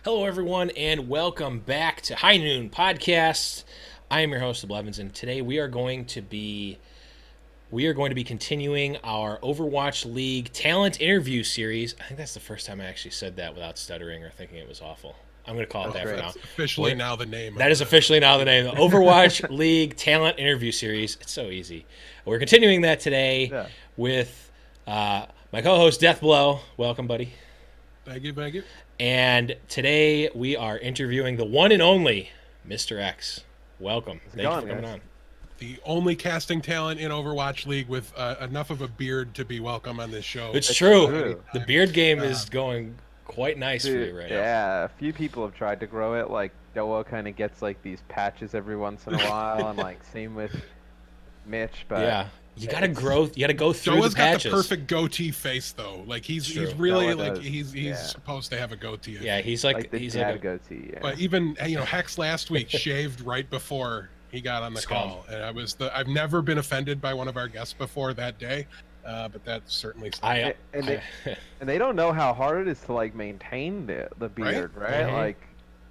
Hello, everyone, and welcome back to High Noon Podcast. I am your host, Blevins, and today we are going to be continuing our Overwatch League talent interview series. I think that's the first time I actually said that without stuttering or thinking it was awful. I'm going to call it that for now. That's officially now the name. That is officially now the name. The Overwatch League talent interview series. It's so easy. We're continuing that today with my co-host Deathblow. Welcome, buddy. Thank you. And today we are interviewing the one and only Mr. X. Welcome. Thank you for coming on. The only casting talent in Overwatch League with enough of a beard to be welcome on this show. It's true. The beard game is going quite nice for you right now. Yeah, a few people have tried to grow it. Like Doa kind of gets like these patches every once in a while, and like same with Mitch. But yeah, you gotta grow. You gotta go through the patches. Doa's got the perfect goatee face though. Like he's really like he's supposed to have a goatee. Yeah, he's like a goatee. Yeah. But even Hex last week shaved right before he got on the call, and I've never been offended by one of our guests before that day. But that's certainly and they don't know how hard it is to like maintain the beard, right? Mm-hmm. Like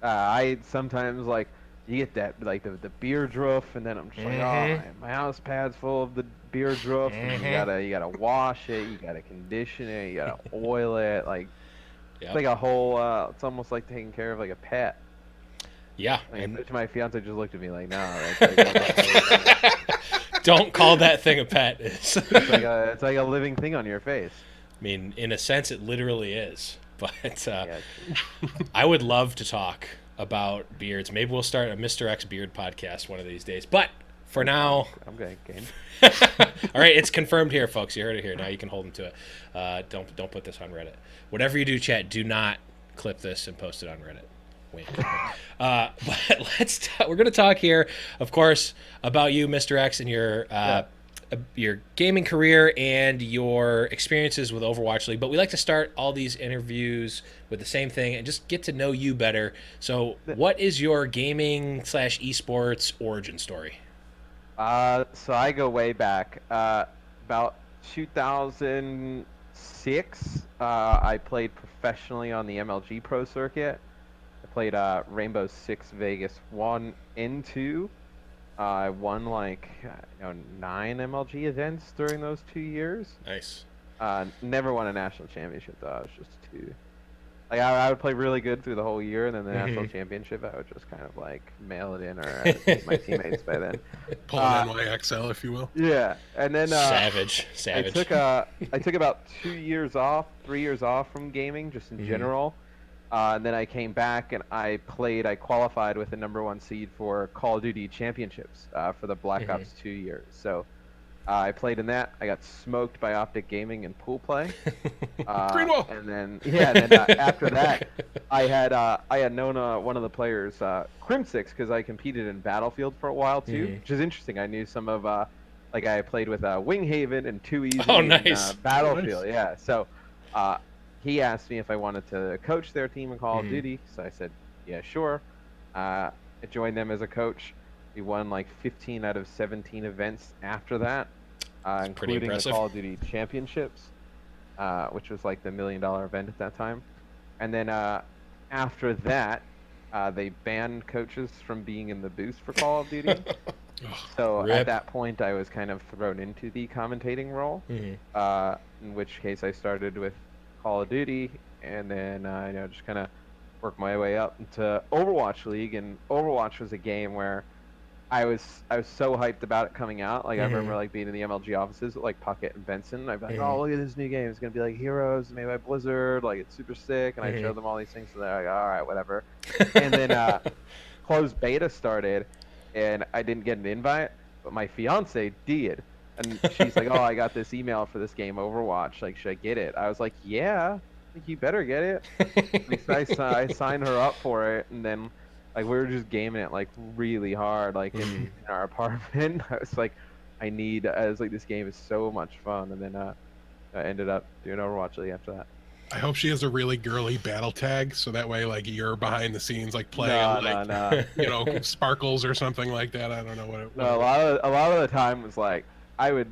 I sometimes like you get that like the beard droof, and then I'm just like, oh, my house pad's full of the beard droof, and you gotta wash it, you gotta condition it, you gotta oil it, like it's like a whole. It's almost like taking care of like a pet. Yeah, and my fiance just looked at me like, no. Don't call that thing a pet. It's like a living thing on your face. I mean, in a sense, it literally is. But I would love to talk about beards. Maybe we'll start a Mr. X beard podcast one of these days. But for now, I'm going game. All right, it's confirmed here, folks. You heard it here. Now you can hold them to it. Don't put this on Reddit. Whatever you do, chat, do not clip this and post it on Reddit. But we're going to talk here, of course, about you, Mr. X, and your gaming career and your experiences with Overwatch League. But we like to start all these interviews with the same thing and just get to know you better. So what is your gaming / eSports origin story? So I go way back. About 2006, I played professionally on the MLG Pro Circuit. I played Rainbow Six Vegas 1 and 2. I won like 9 MLG events during those 2 years. Nice. Never won a national championship though. I was just too. Like I would play really good through the whole year, and then the national championship, I would just kind of like mail it in, or my teammates by then. Pull an NYXL, if you will. Yeah, and then savage. I took about 2 years off, 3 years off from gaming, just in general. And then I came back and I qualified with the #1 seed for Call of Duty Championships for the Black Ops 2 years. So I played in that. I got smoked by Optic Gaming in pool play. And then after that, I had known one of the players, Crimsix, because I competed in Battlefield for a while too, which is interesting. I knew some of like I played with Winghaven and 2 Easy in Battlefield. Nice. Yeah, so. He asked me if I wanted to coach their team in Call of Duty, so I said, yeah, sure. I joined them as a coach. We won like 15 out of 17 events after that, including the Call of Duty Championships, which was like the $1 million event at that time. And then after that, they banned coaches from being in the booth for Call of Duty. So at that point, I was kind of thrown into the commentating role, in which case I started with Call of Duty, and then just kind of worked my way up into Overwatch League. And Overwatch was a game where I was so hyped about it coming out. Like I remember like being in the MLG offices with like Puckett and Benson. I'd be like, oh, look at this new game. It's gonna be like Heroes made by Blizzard. Like it's super sick. And I showed them all these things, so they're like, all right, whatever. And then closed beta started, and I didn't get an invite, but my fiance did. And she's like, oh, I got this email for this game, Overwatch. Like, should I get it? I was like, yeah, I think you better get it. I signed her up for it, and then, like, we were just gaming it, like, really hard, like, in our apartment. I was like, this game is so much fun. And then I ended up doing Overwatch League after that. I hope she has a really girly battle tag, so that way, like, you're behind the scenes, like, playing, no. Sparkles or something like that. I don't know what it was. No, a lot of the time was, like, I would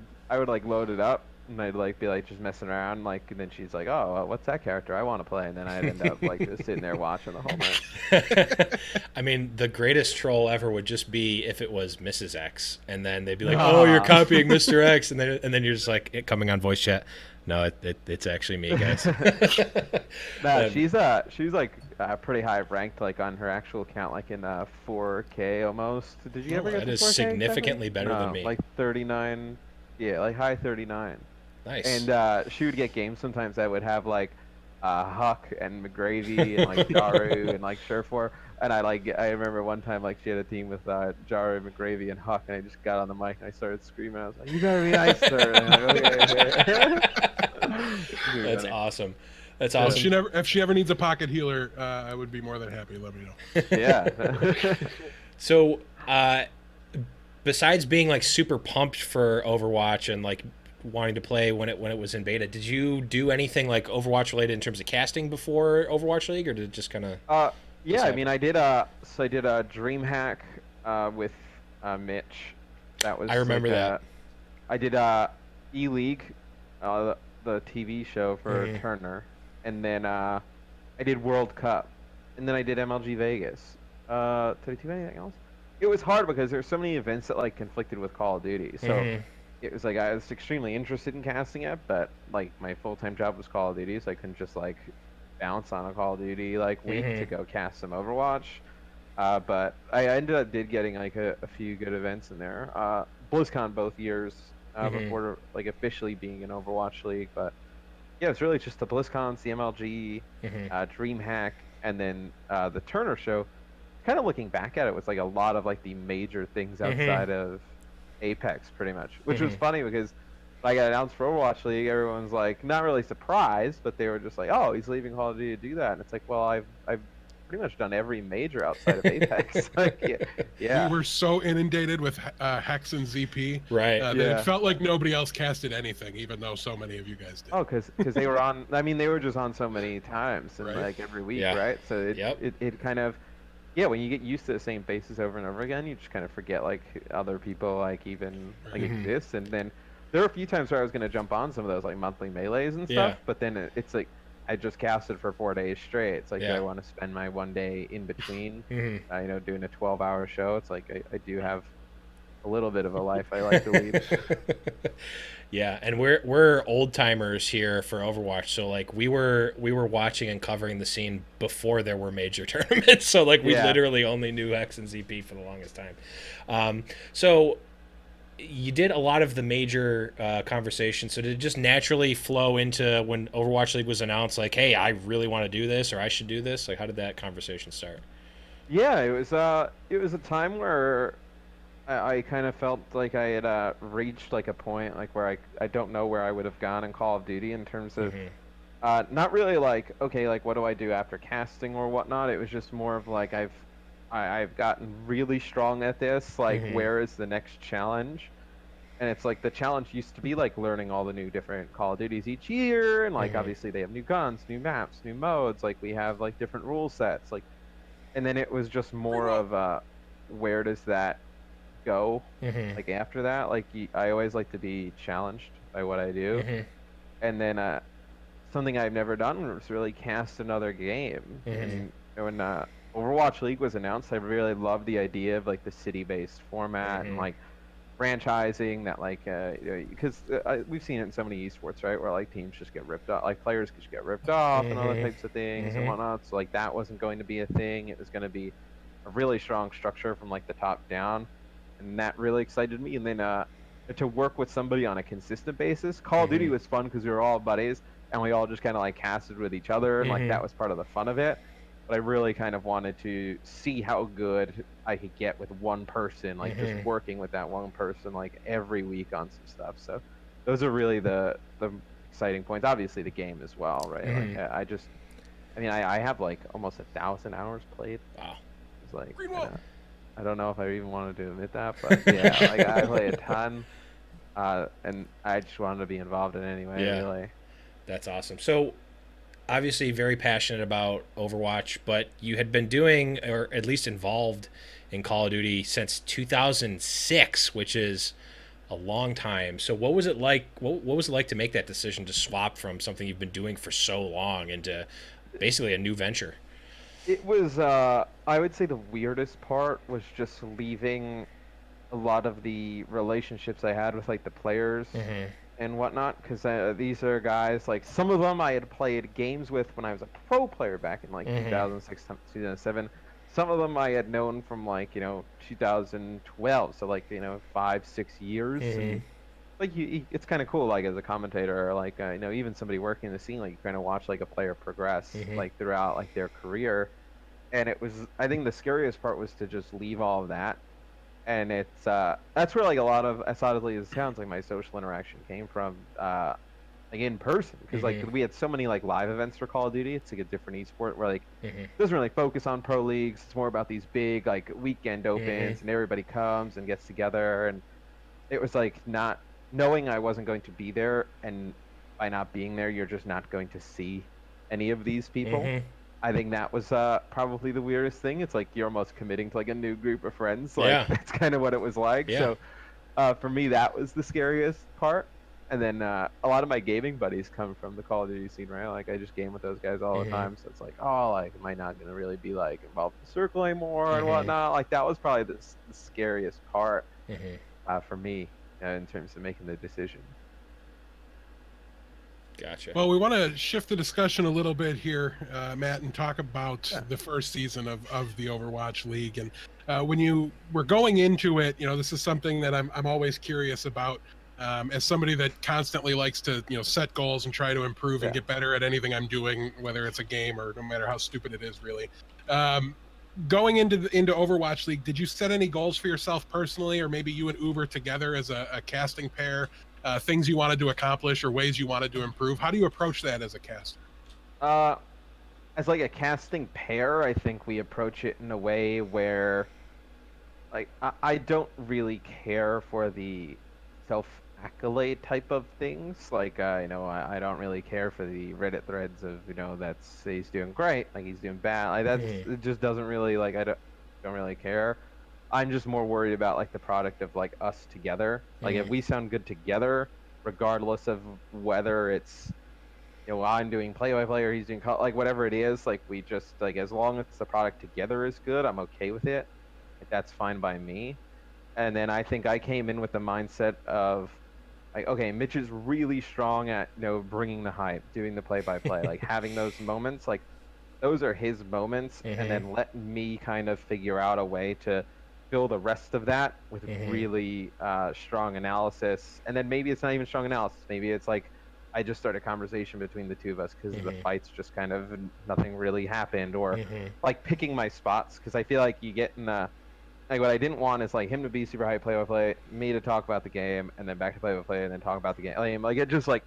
like load it up and I'd like be like just messing around, like, and then she's like, "Oh, what's that character? I want to play," and then I'd end up like just sitting there watching the whole night. I mean, the greatest troll ever would just be if it was Mrs. X, and then they'd be like, "Oh, you're Ah. copying Mr. X," and then you're just like coming on voice chat. No, it's actually me, guys. Nah, she's like pretty high ranked, like on her actual account, like in 4K almost. Did you Oh, ever get that to is 4K significantly exactly? better than No, me. like 39. Yeah, like high 39. Nice. And she would get games sometimes that would have like Huck and McGravy and like Jaru and like Surefour. And I remember one time like she had a team with Jaru, McGravy, and Huck, and I just got on the mic and I started screaming. I was like, "You better be nice, sir." And they're like, "Okay, okay." Pretty That's funny. awesome. That's Yeah, awesome. if she ever needs a pocket healer, I would be more than happy. Let me know. Yeah. So, besides being like super pumped for Overwatch and like wanting to play when it was in beta, did you do anything like Overwatch related in terms of casting before Overwatch League, or did it just kind of Uh, yeah, just I mean, happen? I did a DreamHack with Mitch. That was I remember like that. I did E-League, the TV show for Hmm. Turner, and then I did World Cup, and then I did MLG Vegas. Did I do anything else? It was hard because there's so many events that like conflicted with Call of Duty, so Hmm. it was like I was extremely interested in casting it, but like my full-time job was Call of Duty, so I couldn't just like bounce on a Call of Duty like week Hmm. to go cast some Overwatch. But I ended up did getting like a few good events in there. BlizzCon both years Hmm. before like officially being an Overwatch League, but yeah, it's really just the BlizzCons, the MLG, Hmm. DreamHack, and then the Turner show. Kind of looking back at it was like a lot of like the major things Hmm. outside of Apex, pretty much, which was Hmm. funny because I got announced for Overwatch League. Everyone's like not really surprised, but they were just like, "Oh, he's leaving Call of Duty to do that," and it's like, well, I've pretty much done every major outside of Apex. Like, yeah, We yeah, were so inundated with Hex and ZP Right. that it yeah. felt like nobody else casted anything, even though so many of you guys did. Oh, because they were on. I mean, they were just on so many times and Right? like every week, Yeah. right? So Yep. it kind of yeah, when you get used to the same faces over and over again, you just kind of forget like other people like even like Right. Hmm. exist. And then there were a few times where I was gonna jump on some of those like monthly melees and Yeah. stuff, but then it's like I just casted for 4 days straight. It's like, do I Yeah. want to spend my one day in between, Hmm. doing a 12-hour show? It's like I do have a little bit of a life I like to lead. Yeah, and we're old timers here for Overwatch, so like we were watching and covering the scene before there were major tournaments. So like we Yeah. literally only knew X and ZP for the longest time. So you did a lot of the major conversations. So did it just naturally flow into when Overwatch League was announced? Like, hey, I really want to do this, or I should do this. Like, how did that conversation start? Yeah, it was a time where I kind of felt like I had reached like a point like where I don't know where I would have gone in Call of Duty in terms of Hmm. not really like okay like what do I do after casting or whatnot. It was just more of like I've gotten really strong at this. Like Hmm. where is the next challenge? And it's like the challenge used to be like learning all the new different Call of Duties each year, and like Hmm. obviously they have new guns, new maps, new modes. Like we have like different rule sets. Like and then it was just more Greenwald. of where does that go Hmm. like after that like I always like to be challenged by what I do Hmm. and then something I've never done was really cast another game Hmm. and when Overwatch League was announced I really loved the idea of like the city-based format and Hmm. like franchising that like because we've seen it in so many esports right where like teams just get ripped off like players just get ripped off and other Hmm. types of things and Hmm. whatnot so like that wasn't going to be a thing it was going to be a really strong structure from like the top down and that really excited me and then to work with somebody on a consistent basis Call of Duty Hmm. was fun because we were all buddies and we all just kind of like casted with each other and like Hmm. that was part of the fun of it but I really kind of wanted to see how good I could get with one person, like just Hmm. working with that one person like every week on some stuff. So those are really the exciting points. Obviously the game as well, right? Like Hmm. I just I mean I have like almost 1,000 hours played. Wow. It's like Greenwald. I don't know if I even wanted to admit that, but yeah, like I play a ton. And I just wanted to be involved in any way, Yeah, really. that's awesome. So obviously very passionate about Overwatch, but you had been doing or at least involved in Call of Duty since 2006, which is a long time. So what was it like? What was it like to make that decision to swap from something you've been doing for so long into basically a new venture? It was, I would say the weirdest part was just leaving a lot of the relationships I had with like the players Mm-hmm. and whatnot, because these are guys like some of them I had played games with when I was a pro player back in like Mm-hmm. 2006, 2007. Some of them I had known from like 2012, so like 5, 6 years, Mm-hmm. and like it's kind of cool like as a commentator or like even somebody working in the scene, like you kind of watch like a player progress Mm-hmm. like throughout like their career, and it was I think the scariest part was to just leave all of that, and it's that's where like a lot of, as oddly as it sounds, like my social interaction came from, like in person, because like Mm-hmm. we had so many like live events for Call of Duty. It's like a different esport where like Mm-hmm. it doesn't really focus on pro leagues. It's more about these big like weekend Mm-hmm. opens, and everybody comes and gets together, and it was like not knowing I wasn't going to be there, and by not being there you're just not going to see any of these people. Mm-hmm. I think that was probably the weirdest thing. It's like you're almost committing to like a new group of friends. Like Yeah. that's kind of what it was like. Yeah. So for me, that was the scariest part. And then a lot of my gaming buddies come from the Call of Duty scene, right? Like I just game with those guys all the Mm-hmm. time. So it's like, oh, like am I not gonna really be like involved in the circle anymore and Mm-hmm. whatnot? Like that was probably the scariest part Mm-hmm. for me in terms of making the decision. Gotcha. Well, we want to shift the discussion a little bit here, Matt, and talk about Yeah. the first season of the Overwatch League. And when you were going into it, this is something that I'm always curious about. As somebody that constantly likes to set goals and try to improve and Yeah. get better at anything I'm doing, whether it's a game or no matter how stupid it is, really. Um, Going into Overwatch League, did you set any goals for yourself personally, or maybe you and Uber together as a casting pair? Things you wanted to accomplish or ways you wanted to improve? How do you approach that as a caster? Uh, as like a casting pair, I think we approach it in a way where like I don't really care for the self accolade type of things. Like I don't really care for the Reddit threads of that's he's doing great, like he's doing bad. Like that's Mm-hmm. it just doesn't really like I don't really care. I'm just more worried about like the product of like us together. Like if Mm-hmm. we sound good together, regardless of whether it's I'm doing play by play or he's doing like whatever it is, like we just like as long as the product together is good, I'm okay with it. Like that's fine by me. And then I think I came in with the mindset of like, okay, Mitch is really strong at bringing the hype, doing the play by play, like having those moments, like those are his moments, and Mm-hmm. then let me kind of figure out a way to fill the rest of that with Mm-hmm. really strong analysis. And then maybe it's not even strong analysis. Maybe it's like I just start a conversation between the two of us because the Mm-hmm. fights just kind of nothing really happened, or Mm-hmm. like picking my spots because I feel like you get in the like what I didn't want is like him to be super high play by play, me to talk about the game, and then back to play by play, and then talk about the game. Like it just like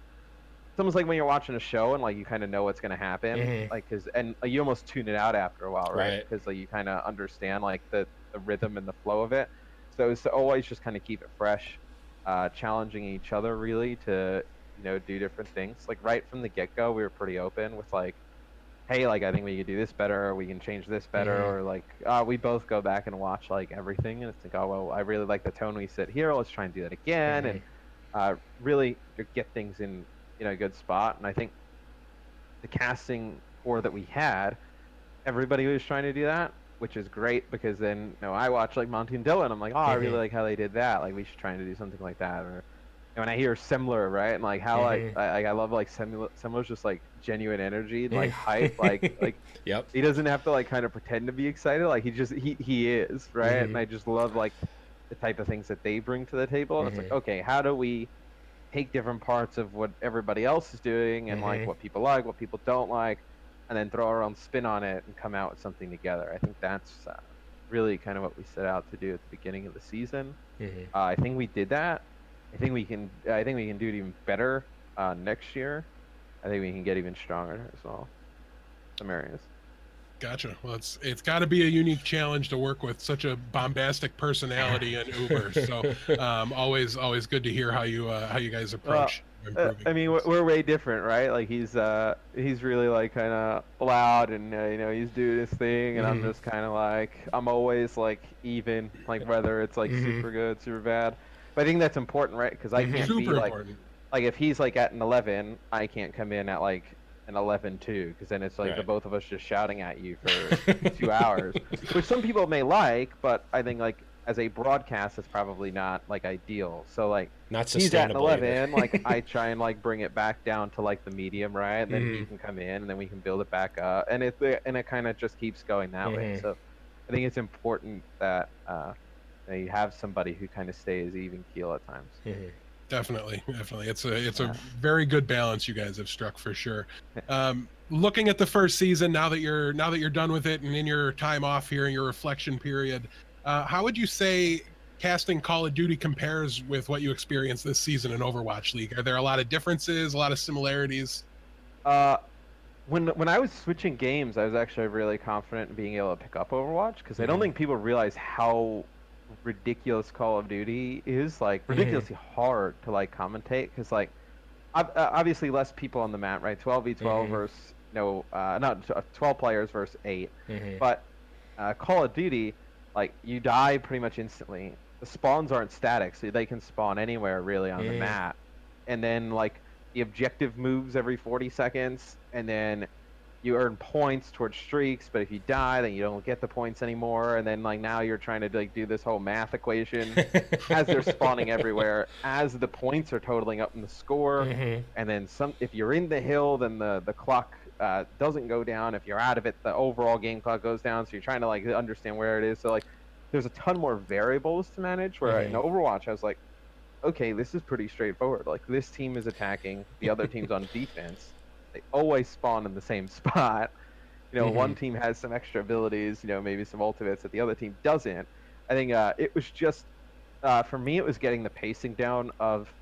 it's almost like when you're watching a show and like you kind of know what's gonna happen, Mm-hmm. like because and you almost tune it out after a while, right? Right. Because like you kind of understand like the rhythm and the flow of it. So it's to always just kind of keep it fresh, challenging each other really to do different things. Like right from the get go, we were pretty open with like, hey, like I think we could do this better, or we can change this better, Mm-hmm. or like we both go back and watch like everything, and it's like, oh well, I really like the tone we set here. Let's try and do that again, Mm-hmm. and really to get things in a good spot. And I think the casting core that we had, everybody was trying to do that, which is great because then I watch like Monty and Dylan. I'm like, oh, I really Mm-hmm. like how they did that. Like we should try to do something like that. Or when I hear Semler, right, and like how like Mm-hmm. I love like Semler's just like genuine energy and like hype. Like Yep. he doesn't have to like kind of pretend to be excited. Like he is right, and Mm-hmm. I just love like the type of things that they bring to the table. And it's like, Mm-hmm. okay, how do we take different parts of what everybody else is doing and like Mm-hmm. what people like, what people don't like, and then throw our own spin on it and come out with something together. I think that's really kind of what we set out to do at the beginning of the season. Mm-hmm. I think we did that. I think we can. I think we can do it even better next year. I think we can get even stronger as well. Some areas. Gotcha. Well, it's got to be a unique challenge to work with such a bombastic personality and Uber. So, always good to hear how you guys Well, approach improving I mean, things. we're way different, right? Like he's really like kind of loud and he's doing his thing, and I'm Mm-hmm. just kind of like I'm always like even, like whether it's like Mm-hmm. super good, super bad. But I think that's important, right? Because I can't be Super like important. if he's like at an 11, I can't come in at like an 11 too, because then it's like the Right. both of us just shouting at you for 2 hours, which some people may like, but I think like as a broadcast, it's probably not like ideal. So like Not he's at an sustainable either. 11, like I try and like bring it back down to like the medium, right? And then he Mhm. can come in, and then we can build it back up, and it kind of just keeps going that way. Mhm. So I think it's important that you have somebody who kind of stays even keel at times. Mhm. Definitely, definitely. It's a Yeah. very good balance you guys have struck for sure. Looking at the first season, now that you're done with it and in your time off here in your reflection period, how would you say casting Call of Duty compares with what you experienced this season in Overwatch League? Are there a lot of differences, a lot of similarities? Uh, when I was switching games, I was actually really confident in being able to pick up Overwatch because I don't Mhm. think people realize how ridiculous Call of Duty is, like Mhm. ridiculously hard to like commentate because like obviously less people on the map, right? 12v12 Mhm. versus no, not 12 players versus 8. Mhm. But Call of Duty, like you die pretty much instantly. The spawns aren't static, so they can spawn anywhere really on the Mhm. map. And then like the objective moves every 40 seconds, and then you earn points towards streaks, but if you die, then you don't get the points anymore. And then like now you're trying to like do this whole math equation as they're spawning everywhere, as the points are totaling up in the score. Mhm. And then some, if you're in the hill, then the clock doesn't go down. If you're out of it, the overall game clock goes down. So you're trying to like understand where it is. So like, there's a ton more variables to manage. Where in Mhm. Overwatch, I was like, okay, this is pretty straightforward. Like this team is attacking, the other team's on defense. They always spawn in the same spot. One Mhm. team has some extra abilities, maybe some ultimates that the other team doesn't. I think it was just for me, it was getting the pacing down of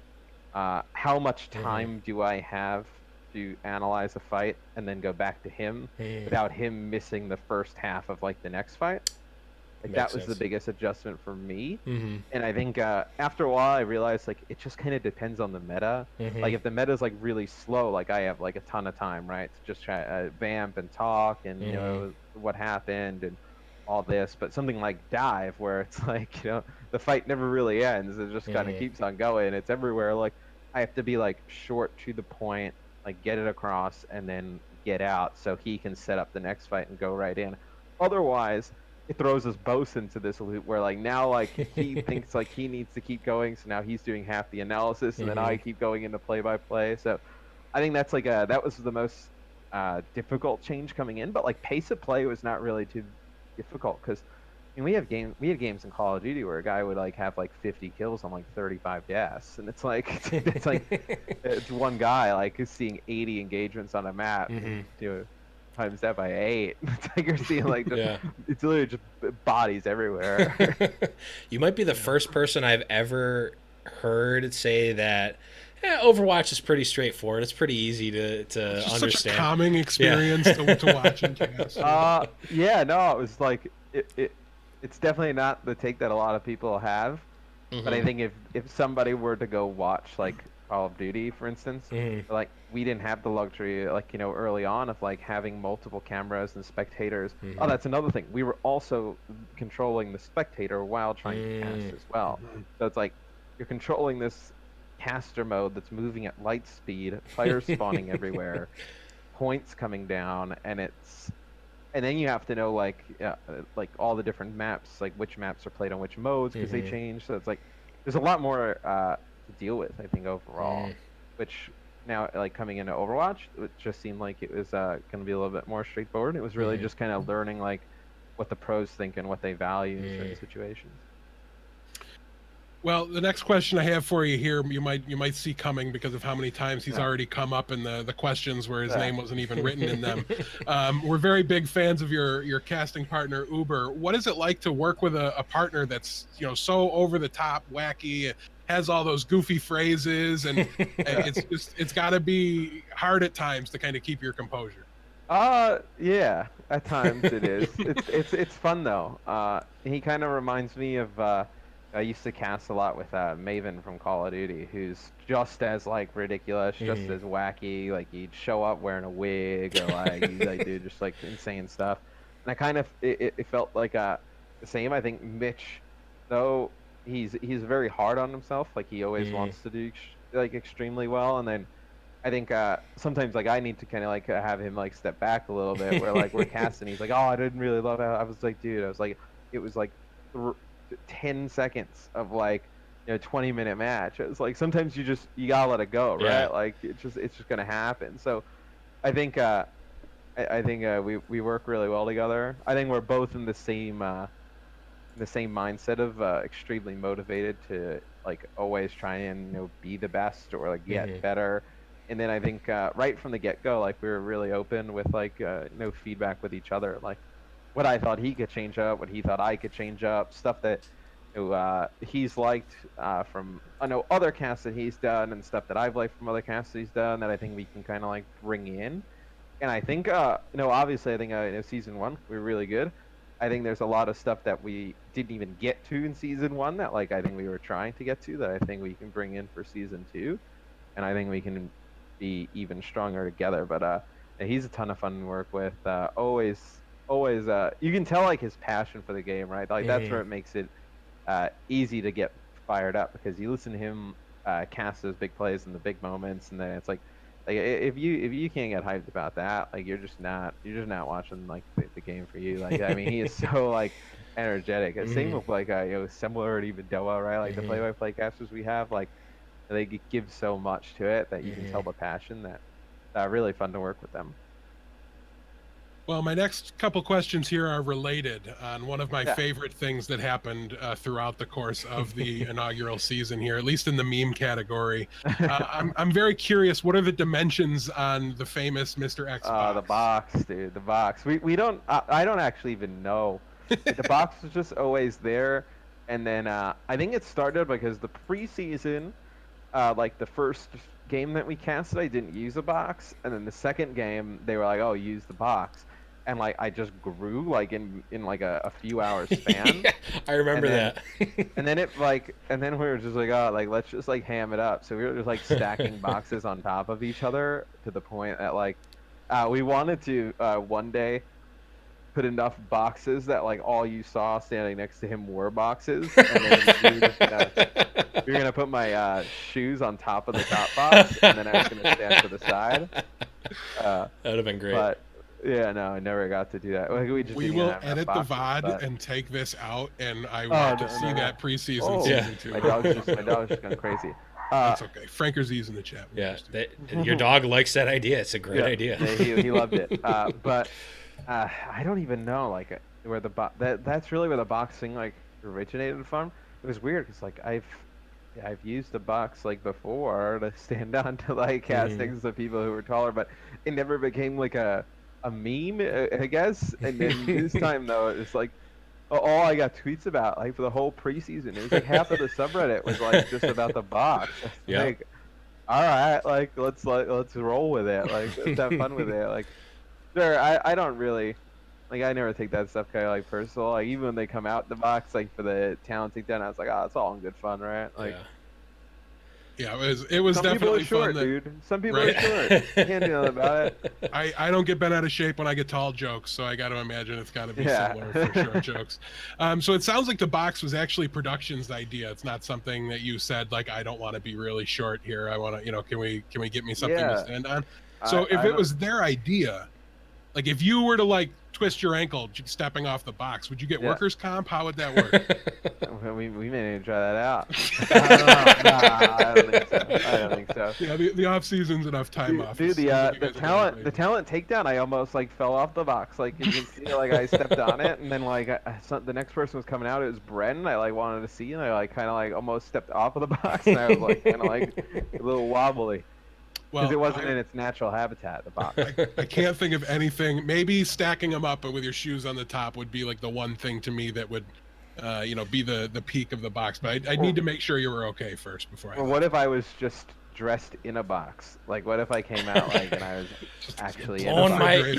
how much Mhm. time do I have to analyze a fight and then go back to him Mhm. without him missing the first half of like the next fight. Like that Makes was the sense. biggest adjustment for me. Mhm. And I think after a while, I realized like it just kind of depends on the meta. Like Mhm. if the meta is like really slow, like I have like a ton of time, right, to just try vamp and talk and Mhm. what happened and all this. But something like dive, where it's like the fight never really ends. It just kind of Mhm. keeps on going. It's everywhere. Like I have to be like short to the point, like get it across and then get out so he can set up the next fight and go right in. Otherwise it throws us both into this loop where like now like he thinks like he needs to keep going, so now he's doing half the analysis and then I Mhm. keep going into play by play. So I think that's like that was the most difficult change coming in, but like pace of play was not really too difficult because we had games in Call of Duty where a guy would like have like 50 kills on like 35 deaths, and it's like it's like it's one guy like who's seeing 80 engagements on a map, Mhm. times that by 8. It's like you're seeing like just Yeah. it's literally just bodies everywhere. You might be the Yeah. first person I've ever heard say that Overwatch is pretty straightforward. It's pretty easy It's to just such a understand. calming Yeah. experience to watch and cast. Yeah. Yeah, no, it was like it's definitely not the take that a lot of people have. But I Mhm. think if somebody were to go watch like Call of Duty, for instance, Mhm. like we didn't have the luxury like early on of like having multiple cameras and spectators. Oh, Mhm. that's another thing. We were also controlling the spectator while trying to cast Mm. as well. Mhm. So it's like you're controlling this caster mode that's moving at light speed, players spawning everywhere, points coming down, and then you have to know like all the different maps, like which maps are played on which modes because they Mhm. change. So it's like there's a lot more to deal with, I think, overall. Mm. Which now, like coming into Overwatch, it just seemed like it was going to be a little bit more straightforward. It was really Mhm. just kind of learning like what the pros think and what they value in certain Mm. situations. Well, the next question I have for you here, you might see coming because of how many times he's Yeah. already come up in the questions where his Yeah. name wasn't even written in them. We're very big fans of your casting partner Uber. What is it like to work with a partner that's so over the top, wacky, has all those goofy phrases, and Yeah. it's got to be hard at times to kind of keep your composure. Yeah, at times it is. It's fun though. He kind of reminds me of I used to cast a lot with Maven from Call of Duty, who's just as like ridiculous, just Mhm. as wacky. Like he'd show up wearing a wig or like he'd like do just like insane stuff. And I kind of it felt like the same. I think Mitch, though he's very hard on himself. Like he always wants to do like extremely well, and then I think sometimes like I need to kind of like have him like step back a little bit. Where like we're casting, he's like, "Oh, I didn't really love it." I was like, "Dude," I was like, "It was like 10 seconds of like 20-minute match." It's like sometimes you gotta let it go, right? Yeah. Like it's just gonna happen. So I think I think we work really well together. I think we're both in the same mindset of extremely motivated to like always try and be the best or like get better. And then I think right from the get go, like we were really open with like feedback with each other, like what I thought he could change up, what he thought I could change up, stuff that he's liked from I know other casts that he's done, and stuff that I've liked from other casts that he's done that I think we can kind of like bring in. And I think, obviously, I think season one we were really good. I think there's a lot of stuff that we didn't even get to in season one that, like, I think we were trying to get to that I think we can bring in for season two, and I think we can be even stronger together. But he's a ton of fun to work with. Always, you can tell like his passion for the game, right? Like that's where it makes it easy to get fired up because you listen to him cast those big plays and the big moments, and then it's like if you can't get hyped about that, like you're just not watching like the game for you. Like I mean, he is so like energetic. And same with like similar to even Doa, right? Like the play-by-play casters we have, like they give so much to it that you can tell the passion that really fun to work with them. Well, my next couple questions here are related on one of my Yeah. favorite things that happened throughout the course of the inaugural season here, at least in the meme category. I'm very curious. What are the dimensions on the famous Mr. X box? The box, dude, the box. We don't. I don't actually even know. Like, the box was just always there, and then I think it started because the preseason, like the first game that we casted, I didn't use a box, and then the second game they were like, "Oh, use the box," and like I just grew like in like a few hours span, Yeah, I remember and then that. and then it like and then we were just like, oh, like let's just like ham it up. So we were just like stacking boxes on top of each other to the point that like we wanted to one day put enough boxes that like all you saw standing next to him were boxes, and then we were gonna put my shoes on top of the top box, and then I was gonna stand to the side. Uh, That would have been great. but yeah, no, I never got to do that. Like, we just We didn't even will have enough edit the boxes, VOD but... and take this out, and I Oh, want to no, see no. that preseason Oh, season two. my dog's just going crazy. That's okay. Frankerzy's in the chat. We Yeah, understand. your dog likes that idea. It's a great Yeah, idea. he loved it. But I don't even know like where that's really where the boxing like originated from. It was weird because like I've used a box like before to stand on to like castings of people who were taller, but it never became like a meme, I guess. And then this time though, it's like all I got tweets about like for the whole preseason. It was like half of the subreddit was like just about the box. Yeah. Like, all right, like let's roll with it. Like let's have fun with it. Like, sure, I don't really like I never take that stuff kind of like personal. Like even when they come out the box, like for the talent takedown, I was like, oh, it's all in good fun, right? Like, Yeah, it was some people are definitely short, fun. Dude. Some people Right? are short. Can't do nothing about it. I don't get bent out of shape when I get tall jokes, so I got to imagine it's got to be Yeah. similar for short jokes. So it sounds like the box was actually production's idea. It's not something that you said like I don't want to be really short here. I want to, can we get me something to stand on? So if it was their idea, like if you were to like twist your ankle stepping off the box, would you get workers comp? How would that work? we may need to try that out. I don't think so. I don't think so. Yeah, the off season's enough time off. Dude, the talent takedown, I almost like fell off the box. Like you can see, like I stepped on it, and then like the next person was coming out. It was Bren. I like wanted to see, and I like kind of like almost stepped off of the box, and I was like kind of like a little wobbly. Because it wasn't in its natural habitat, the box. I can't think of anything. Maybe stacking them up, but with your shoes on the top would be like the one thing to me that would, be the peak of the box. But I need to make sure you were okay first before I. Well, what if I was just dressed in a box? Like, what if I came out like and I was actually in a box?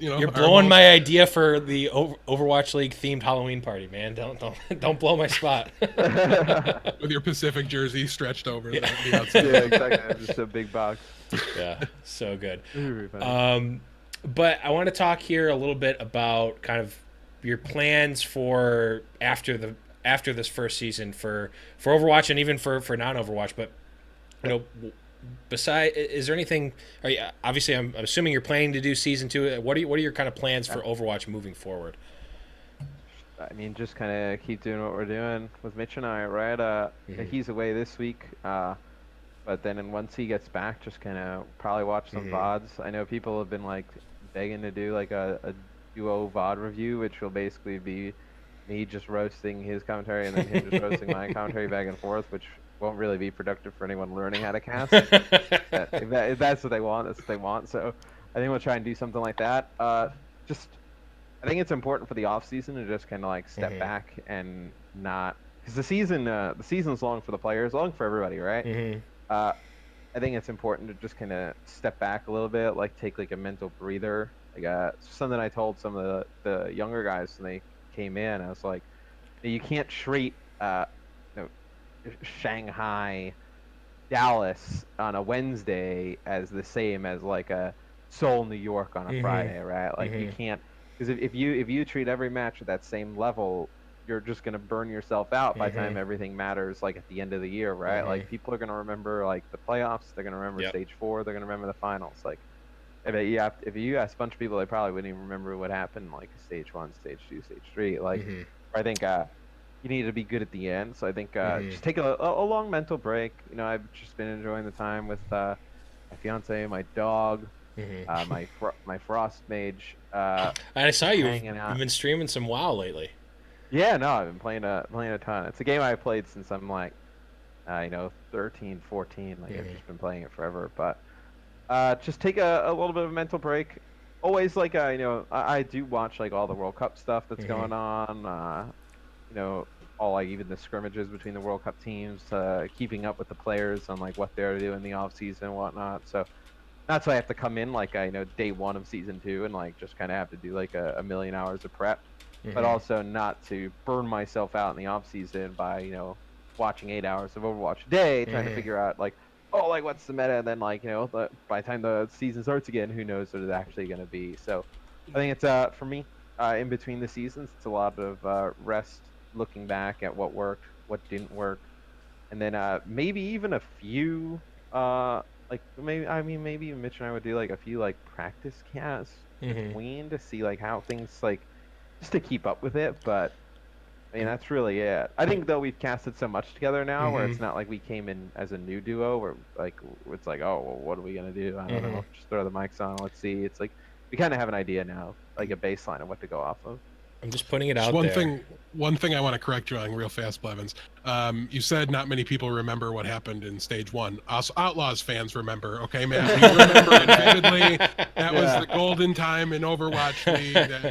You're blowing my idea for the Overwatch League themed Halloween party, man. Don't blow my spot. With your Pacific jersey stretched over the outside. Yeah, exactly. Just a big box. Yeah, so good. But I want to talk here a little bit about kind of your plans for after after this first season for Overwatch and even for non-Overwatch, but you know, beside, is there anything? Are you, obviously, I'm assuming you're planning to do season 2. What are your kind of plans for Overwatch moving forward? I mean, just kind of keep doing what we're doing with Mitch and I, right? He's away this week, but then once he gets back, just kind of probably watch some VODs. I know people have been like begging to do like a duo VOD review, which will basically be me just roasting his commentary and then him just roasting my commentary back and forth, which won't really be productive for anyone learning how to cast. If that's what they want, that's what they want. So I think we'll try and do something like that. Just I think it's important for the off season to just kind of like step back and not, because the season's long for the players, long for everybody, right? I think it's important to just kind of step back a little bit, like take like a mental breather. Like something I told some of the younger guys when they came in, I was like, you can't treat Shanghai, Dallas on a Wednesday as the same as like a Seoul, New York on a Friday, right? Like you can't, because if you treat every match at that same level, you're just gonna burn yourself out by the time everything matters, like at the end of the year, right? Like people are gonna remember like the playoffs, they're gonna remember stage 4, they're gonna remember the finals. Like if you ask a bunch of people, they probably wouldn't even remember what happened like stage 1, stage 2, stage 3. Like I think you need to be good at the end. So I think just take a long mental break. You know, I've just been enjoying the time with my fiance, my dog, my frost mage. And I saw you've out. been streaming some WoW lately. Yeah, no, I've been playing a ton. It's a game I've played since I'm like, 13, 14. Like I've just been playing it forever. But just take a little bit of a mental break. Always like I do watch like all the World Cup stuff that's going on. All like even the scrimmages between the World Cup teams, keeping up with the players on like what they're doing in the off season and whatnot. So that's why I have to come in like day 1 of season 2 and like just kind of have to do like a million hours of prep, but also not to burn myself out in the off season by watching 8 hours of Overwatch a day trying to figure out like what's the meta, and then like by the time the season starts again, who knows what it's actually going to be. So I think it's for me in between the seasons, it's a lot of rest, looking back at what worked, what didn't work, and then maybe even a few maybe Mitch and I would do like a few like practice casts between to see like how things like just to keep up with it. But I mean that's really it. I think though we've casted so much together now where it's not like we came in as a new duo where like it's like, oh well, what are we gonna do? I don't know, just throw the mics on, let's see. It's like we kind of have an idea now, like a baseline of what to go off of. I'm just putting it out there. One thing I want to correct you on real fast, Blevins. You said not many people remember what happened in stage 1. Us Outlaws fans remember, okay, man? We remember it vividly. That was the golden time in Overwatch League. That,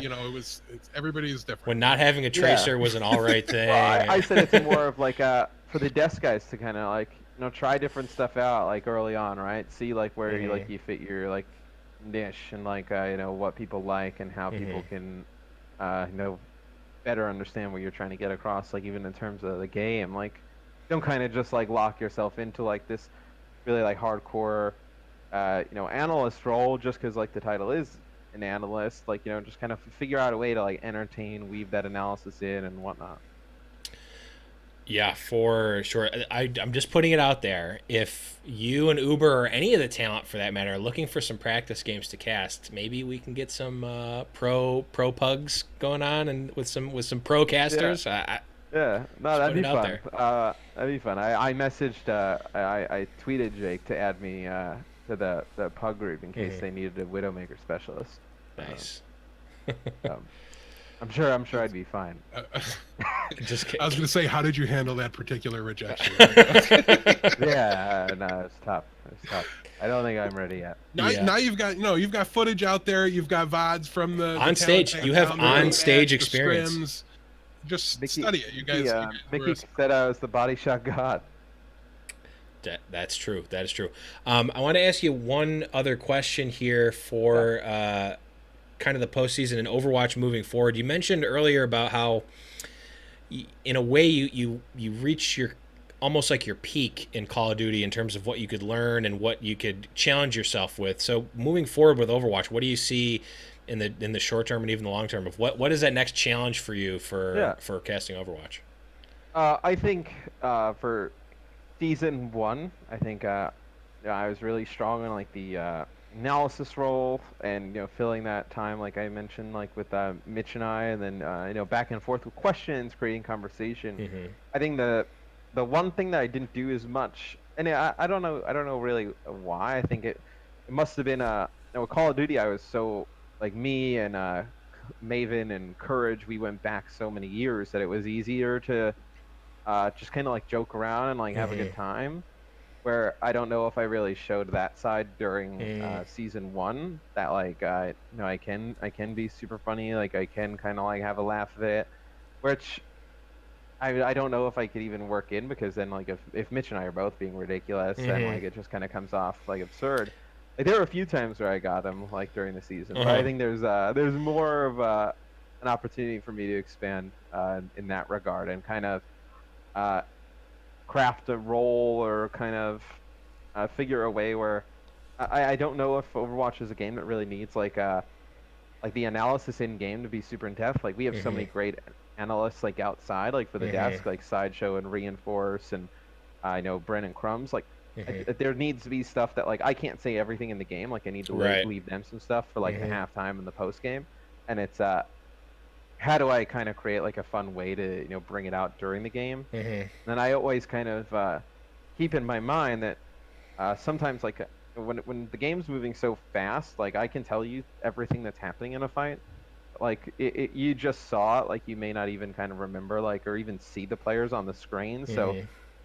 everybody is different. When not having a tracer was an all right thing. Well, I said it's more of like for the desk guys to kind of like try different stuff out like early on, right? See like where you fit your like niche and like what people like and how people can better understand what you're trying to get across, like even in terms of the game. Like don't kind of just like lock yourself into like this really like hardcore analyst role just because like the title is an analyst. Like just kind of figure out a way to like entertain, weave that analysis in and whatnot. Yeah, for sure. I'm just putting it out there. If you and Uber or any of the talent for that matter are looking for some practice games to cast, maybe we can get some pro pugs going on and with some pro casters. No, that'd be fun. That'd be fun. I messaged, I tweeted Jake to add me to the pug group in case they needed a Widowmaker specialist. Nice. I'm sure I'd be fine. Just kidding. I was going to say, how did you handle that particular rejection? Yeah, no, it's tough. I don't think I'm ready yet. Now you've got footage out there. You've got VODs from the on stage. You have on stage experience. Just study it, you guys. Mickey said I was the body shot god. That's true. That is true. I want to ask you one other question here for kind of the postseason and Overwatch moving forward. You mentioned earlier about how, in a way, you reach your almost like your peak in Call of Duty in terms of what you could learn and what you could challenge yourself with. So moving forward with Overwatch, what do you see in the short term and even the long term of what is that next challenge for you for casting Overwatch? I think for season one, I think yeah, I was really strong in like the analysis role and filling that time like I mentioned like with Mitch and I, and then back and forth with questions, creating conversation. Hmm. I think the one thing that I didn't do as much, and I don't know really why. I think it must have been with Call of Duty I was so like me and Maven and Courage, we went back so many years that it was easier to just kind of like joke around and like have a good Hmm. time. Where I don't know if I really showed that side during Mm. season one. That like I can be super funny. Like I can kind of like have a laugh at it, which I don't know if I could even work in because then like if Mitch and I are both being ridiculous, then Hmm. like it just kind of comes off like absurd. Like there were a few times where I got him like during the season, but I Uh-huh. think there's more of an opportunity for me to expand in that regard and kind of uh, craft a role or kind of figure a way where I don't know if Overwatch is a game that really needs like the analysis in game to be super in depth. Like we have so Hmm. many great analysts like outside, like for the Hmm. desk, like Sideshow and Reinforce, and I know Brennan Crumbs. Like Hmm. there needs to be stuff that like I can't say everything in the game. Like I need to Right. leave them some stuff for like the Hmm. halftime and the post game. And it's how do I kind of create like a fun way to bring it out during the game? Hmm. And I always kind of keep in my mind that sometimes like when the game's moving so fast, like I can tell you everything that's happening in a fight. Like you just saw it, like you may not even kind of remember, like or even see the players on the screen. So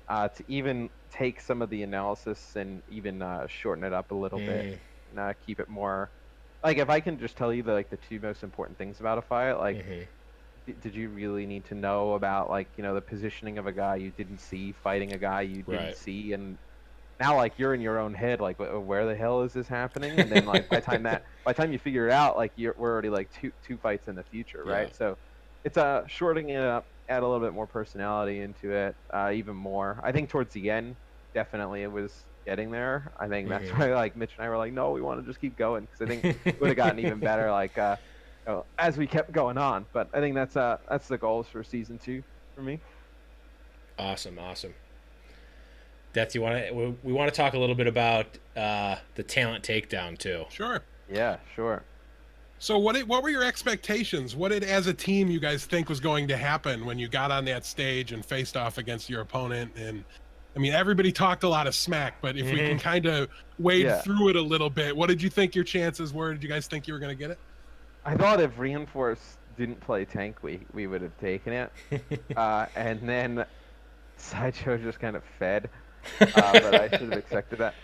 Hmm. to even take some of the analysis and even shorten it up a little bit, Hmm. and keep it more like if I can just tell you the two most important things about a fight, like Hmm. did you really need to know about like the positioning of a guy you didn't see fighting a guy you didn't Right. see, and now like you're in your own head like where the hell is this happening, and then like by the time you figure it out, like we're already like two fights in the future, Yeah. right? So it's shortening it up, add a little bit more personality into it, even more. I think towards the end definitely it was getting there. I think that's Hmm. why like Mitch and I were like, no, we want to just keep going because I think it would have gotten even better like as we kept going on. But I think that's the goals for season two for me. Awesome. Awesome. Death, you want to? We want to talk a little bit about the talent takedown too. Sure. Yeah, sure. So what were your expectations? What did as a team you guys think was going to happen when you got on that stage and faced off against your opponent? And I mean, everybody talked a lot of smack, but if we can Hmm. kind of wade Yeah. through it a little bit, what did you think your chances were? Did you guys think you were going to get it? I thought if Reinforce didn't play tank, we would have taken it. And then Sideshow just kind of fed, but I should have expected that.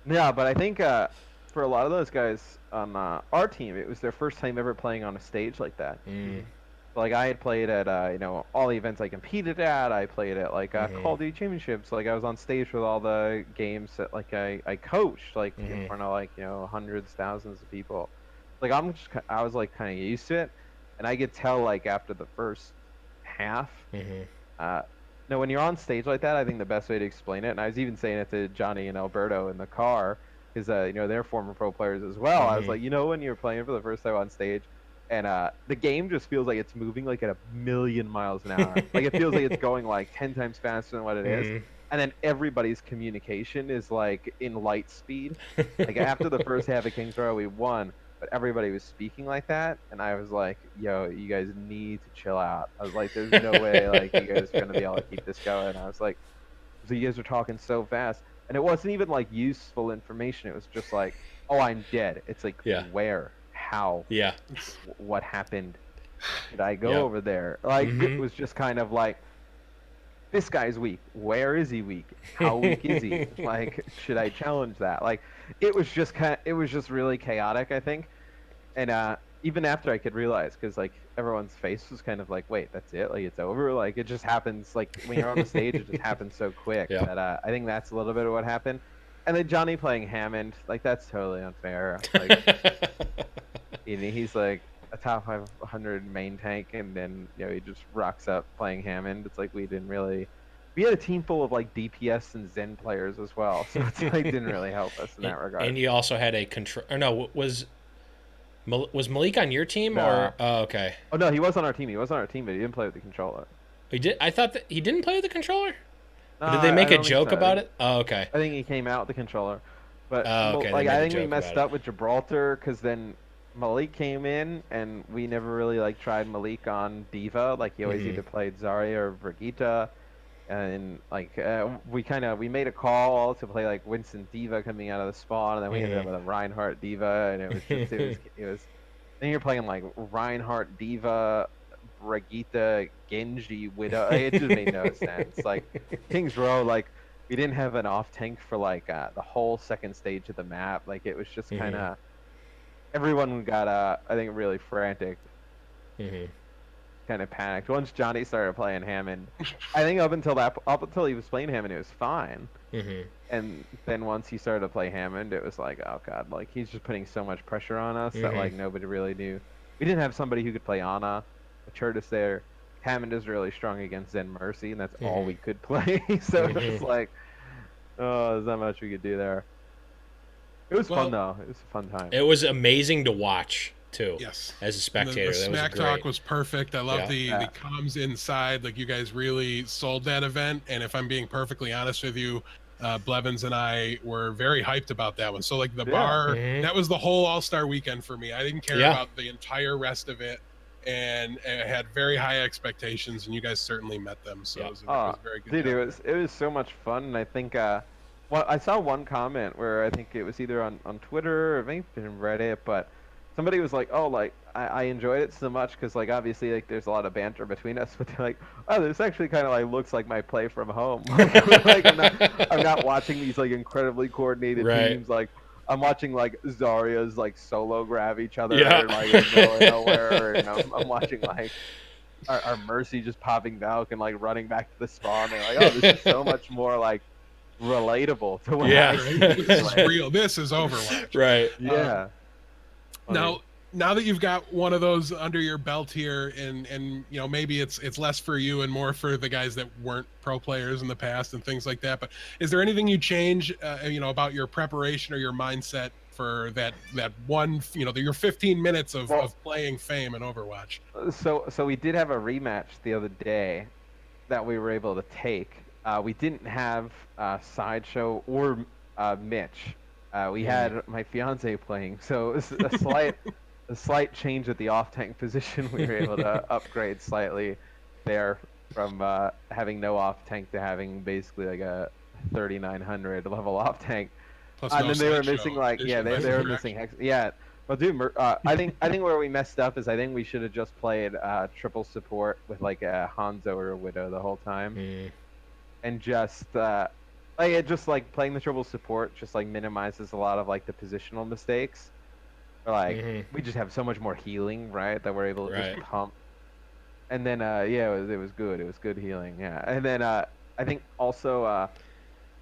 Yeah, but I think for a lot of those guys on our team, it was their first time ever playing on a stage like that. Mm. Mhm. Like I had played at all the events I competed at. I played at like Hmm. Call of Duty Championships. Like I was on stage with all the games that like I coached like in Hmm. front of like hundreds, thousands of people. Like I was like kind of used to it, and I could tell like after the first half. Hmm. Uh, no, when you're on stage like that, I think the best way to explain it, and I was even saying it to Johnny and Alberto in the car, because they're former pro players as well. I was Hmm. like, when you're playing for the first time on stage, and the game just feels like it's moving like at a million miles an hour. Like it feels like it's going like 10 times faster than what it is, Hmm. and then everybody's communication is like in light speed. Like after the first half of Kings Row, we won, but everybody was speaking like that, and I was like, "Yo, you guys need to chill out." I was like, "There's no way like you guys are gonna be able to keep this going." I was like, "So you guys are talking so fast," and it wasn't even like useful information. It was just like, "Oh, I'm dead." It's like, Yeah. where, how, Yeah. what happened? Should I go Yep. over there? Like it Hmm. was just kind of like, this guy's weak. Where is he weak? How weak is he? Like, should I challenge that? Like, it was just really chaotic, I think. And even after I could realize, because like everyone's face was kind of like, wait, that's it? Like it's over? Like it just happens. Like when you're on the stage, it just happens so quick Yeah. that I think that's a little bit of what happened. And then Johnny playing Hammond, like that's totally unfair. Like he's like a top 500 main tank, and then he just rocks up playing Hammond. It's like we didn't really. We had a team full of like DPS and Zen players as well, so it's like didn't really help us in and, that regard. and you also had a control. Or no, was Malik on your team Nah. or? Oh, okay. Oh no, he was on our team. He was on our team, but he didn't play with the controller. He did. I thought that he didn't play with the controller. No, Or did they make I a don't think joke so. about it? Oh, okay. I think he came out with the controller, but Oh, okay. They like made I a think we joke about messed it. up with Gibraltar because then Malik came in and we never really like tried Malik on Diva. Like he always either played Zarya or Brigitte, and like we made a call to play like Winston Diva coming out of the spawn, and then we ended up with a Reinhardt Diva, and it was just it was. Then you're playing like Reinhardt Diva, Brigitte, Genji, Widow. Like, it just made no sense. Like Kings Row, like we didn't have an off tank for like the whole second stage of the map. Like it was just kind of everyone got I think really frantic, kind of panicked once Johnny started playing Hammond. I think up until he was playing Hammond, it was fine. And then once he started to play Hammond, it was like, oh god, like he's just putting so much pressure on us that like nobody really knew. We didn't have somebody who could play Ana. Curtis there. Hammond is really strong against Zen Mercy, and that's all we could play. So it was like, oh, there's not much we could do there. It was fun though. It was a fun time. It was amazing to watch too. Yes. As a spectator, the that was smack great. talk was perfect. I love the comms inside. Like you guys really sold that event. And if I'm being perfectly honest with you, Blevins and I were very hyped about that one. So like the bar, that was the whole All-Star weekend for me. I didn't care about the entire rest of it, and I had very high expectations, and you guys certainly met them. So it was very good. Dude, it was so much fun, and I think well, I saw one comment where I think it was either on Twitter or maybe in Reddit, but somebody was like, "Oh, like I enjoyed it so much because like obviously like there's a lot of banter between us, but they're like, oh, this actually kind of like looks like my play from home. Like I'm not watching these like incredibly coordinated teams. Like I'm watching like Zarya's like solo grab each other like in the middle of nowhere, and I'm watching like our Mercy just popping Valk and like running back to the spawn. And like, oh, this is so much more like relatable to what I see. This is real. This is Overwatch. Right. Yeah. Now that you've got one of those under your belt here, and you know maybe it's less for you and more for the guys that weren't pro players in the past and things like that. But is there anything you change, you know, about your preparation or your mindset for that one, you know, your 15 minutes of playing Fame in Overwatch? So we did have a rematch the other day that we were able to take. We didn't have Sideshow or Mitch. We had my fiance playing, so it was a slight change at the off tank position. We were able to upgrade slightly there from having no off tank to having basically like a 3900 level off tank. And then they were missing like they were missing Hex. Yeah. But dude, I think where we messed up is I think we should have just played triple support with like a Hanzo or a Widow the whole time, and just like playing the triple support just like minimizes a lot of like the positional mistakes. Or, like we just have so much more healing, right? That we're able to just pump. And then yeah, it was good. It was good healing. Yeah. And then I think also I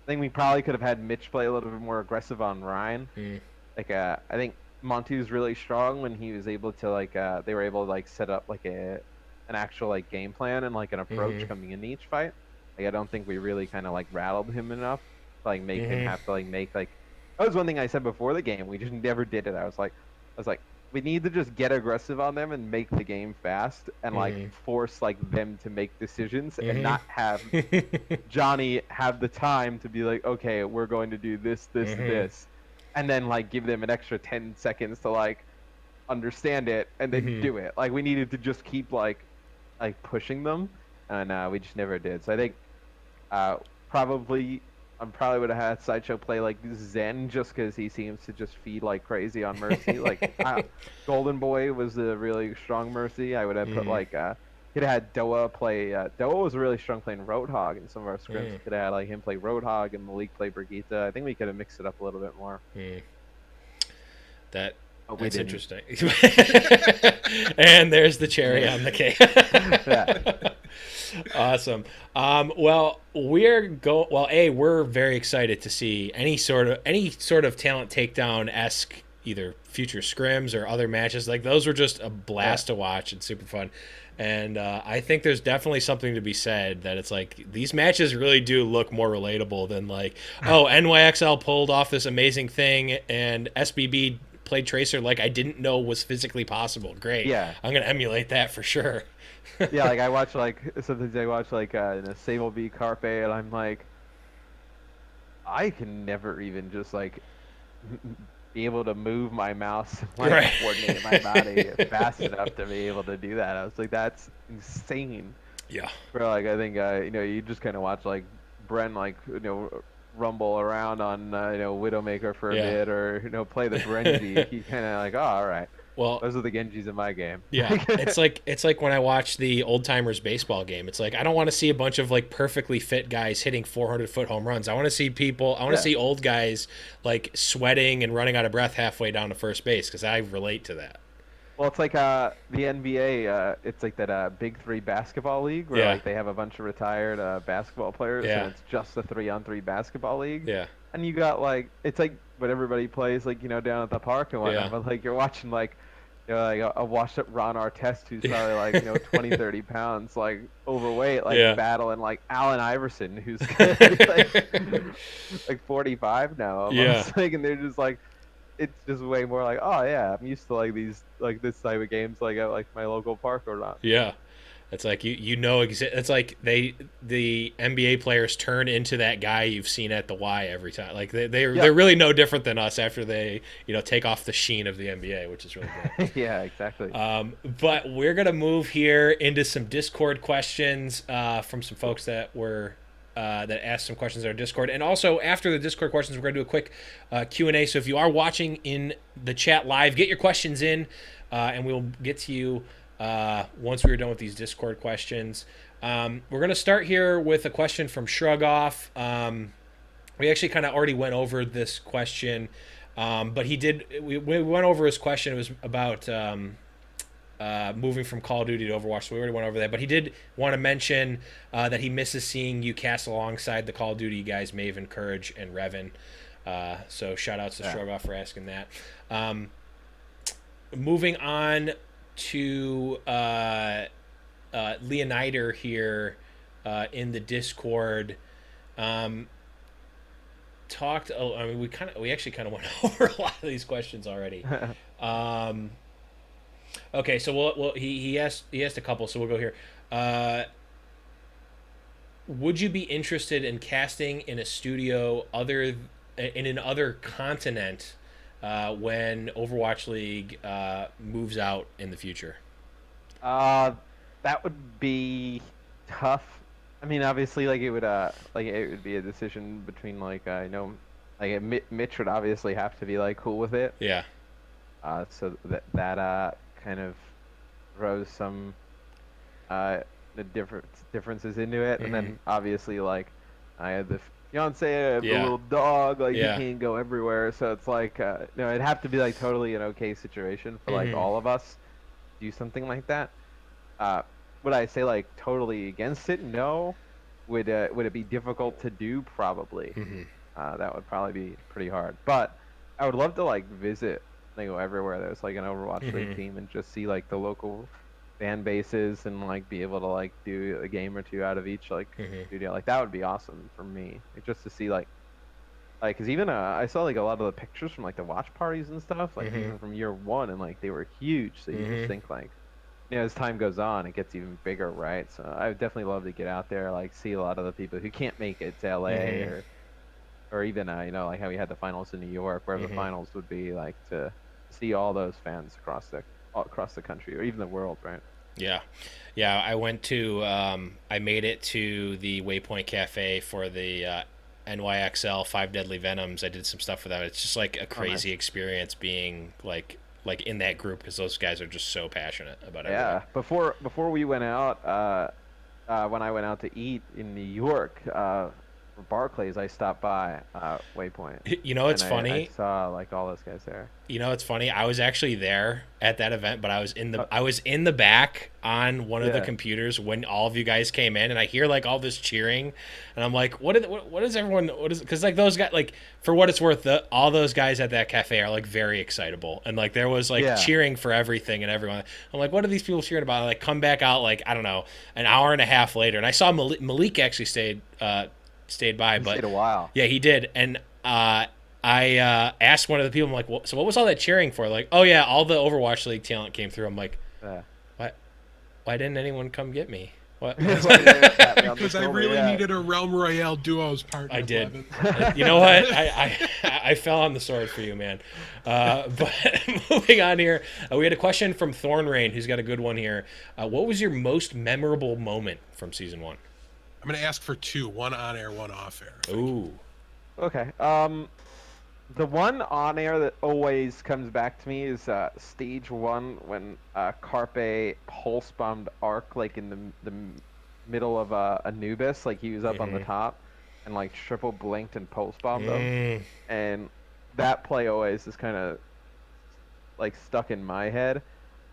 think we probably could have had Mitch play a little bit more aggressive on Ryan. Like I think Monty's really strong when he was able to like they were able to like set up like an actual like game plan and like an approach coming into each fight. Like I don't think we really kind of like rattled him enough to like make him have to like make like that was one thing I said before the game. We just never did it. I was like we need to just get aggressive on them and make the game fast and like force like them to make decisions and not have Johnny have the time to be like, okay, we're going to do this, this, and then like give them an extra 10 seconds to like understand it and then do it. Like we needed to just keep like pushing them, and we just never did. So I think I probably would have had Sideshow play like Zen just because he seems to just feed like crazy on Mercy. Like Golden Boy was a really strong Mercy. I would have put like could have had Doa play. Doa was really strong playing Roadhog in some of our scrims. Could have had like him play Roadhog and Malik play Brigitte. I think we could have mixed it up a little bit more. That's interesting. And there's the cherry on the cake. Awesome. Well, we're very excited to see any sort of talent takedown-esque either future scrims or other matches. Like those were just a blast to watch and super fun. And I think there's definitely something to be said that it's like these matches really do look more relatable than like, oh, NYXL pulled off this amazing thing and SBB played Tracer like I didn't know was physically possible. Great. Yeah. I'm gonna emulate that for sure. Yeah, like I watch like sometimes I watch like Sable v Carpe, and I'm like, I can never even just like be able to move my mouse and like Right. coordinate my body fast enough to be able to do that. I was like, that's insane. Yeah. Bro, like I think you just kind of watch like Bren like rumble around on Widowmaker for a Yeah. bit, or play the Brenji. He kind of like, oh, all right, Well, those are the Genjis in my game. yeah, it's like when I watch the old timers baseball game. It's like I don't want to see a bunch of like perfectly fit guys hitting 400-foot home runs. I want to see people. I want to Yeah. see old guys like sweating and running out of breath halfway down to first base because I relate to that. Well, it's like the NBA. It's like that Big Three basketball league where Yeah. like they have a bunch of retired basketball players, Yeah. and it's just a 3-on-3 basketball league. Yeah, And you got like it's like what everybody plays like down at the park and whatnot. Yeah. But like you're watching like like a washed up Ron Artest who's probably like 20, 30 pounds like overweight like Yeah. battling like Allen Iverson who's like 45 now almost. Yeah. Like, and they're just like. It's just way more like, oh yeah, I'm used to like these like this type of games like at like my local park or not. yeah. It's like it's like the NBA players turn into that guy you've seen at the Y every time. Like they're really no different than us after they take off the sheen of the NBA, which is really good. Yeah, exactly. But we're gonna move here into some Discord questions from some folks that asked some questions in our Discord, and also after the Discord questions, we're gonna do a quick Q&A. So if you are watching in the chat live, get your questions in, and we'll get to you once we're done with these Discord questions. We're gonna start here with a question from Shrug Off. We actually kind of already went over this question, but we went over his question. It was about moving from Call of Duty to Overwatch, so we already went over that. But he did want to mention that he misses seeing you cast alongside the Call of Duty guys, Maven, Courage, and Revan. So shout outs to Strogoff for asking that. Moving on to Leonider here in the Discord. We actually kind of went over a lot of these questions already. Okay, so he asked a couple, so we'll go here. Would you be interested in casting in a studio in another continent when Overwatch League moves out in the future? That would be tough. I mean, obviously, like it would be a decision between Mitch would obviously have to be like cool with it. Yeah. So that kind of throws some the differences into it, and then obviously like I had the fiance, I have the little dog, like you can't go everywhere, so it's like it'd have to be like totally an okay situation for like all of us to do something like that. Would I say like totally against it? No. Would it be difficult to do? Probably. That would probably be pretty hard, but I would love to like visit. Go everywhere there's like an Overwatch League team and just see like the local fan bases and like be able to like do a game or two out of each like studio. Like that would be awesome for me, just to see like because even I saw like a lot of the pictures from like the watch parties and stuff like even from year one, and like they were huge, so you just think like as time goes on it gets even bigger, right? So I would definitely love to get out there, like see a lot of the people who can't make it to LA or even like how we had the finals in New York, where the finals would be, like to see all those fans across the country or even the world, right? Yeah. I went to I made it to the Waypoint Cafe for the NYXL 5 Deadly Venoms. I did some stuff for that. It's just like a crazy experience being like in that group, because those guys are just so passionate about it. Yeah. Before we went out, when I went out to eat in New York for Barclays, I stopped by Waypoint. It's funny. I saw like all those guys there. It's funny. I was actually there at that event, but I was in the back on one of the computers when all of you guys came in, and I hear like all this cheering, and I'm like, what is everyone? What is? Because like those guys, like for what it's worth, all those guys at that cafe are like very excitable, and like there was like cheering for everything and everyone. I'm like, what are these people cheering about? I like come back out like I don't know, an hour and a half later, and I saw Malik actually stayed by, but stayed a while. Yeah, he did, and I asked one of the people, I'm like, well, so what was all that cheering for? Like, oh yeah, all the Overwatch League talent came through. I'm like, Yeah. what? Why didn't anyone come get me? What? Why didn't they tap me on the Because I shoulder? really Yeah. needed a Realm Royale duos partner. I did. Blevin. You know what? I fell on the sword for you, man. But moving on here, we had a question from Thornrain, who's got a good one here. What was your most memorable moment from season 1? I'm going to ask for 2, one on air, one off air. Ooh. Okay. The one on air that always comes back to me is stage 1 when Carpe pulse bombed Arc like in the middle of Anubis, like he was up on the top, and like triple blinked and pulse bombed them, and that play always is kind of like stuck in my head.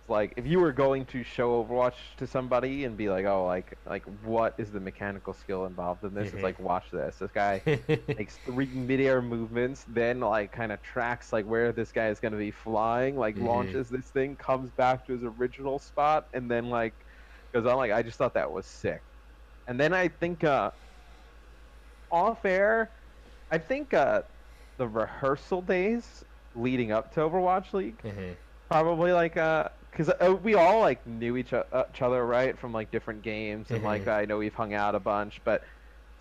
It's like if you were going to show Overwatch to somebody and be like, oh, like what is the mechanical skill involved in this? It's like, watch this. This guy makes 3 midair movements, then like kind of tracks like where this guy is going to be flying, like launches this thing, comes back to his original spot, and then like goes on. Like I just thought that was sick. And then I think off air, I think the rehearsal days leading up to Overwatch League, probably like because we all like knew each other, right, from like different games, and like I know we've hung out a bunch, but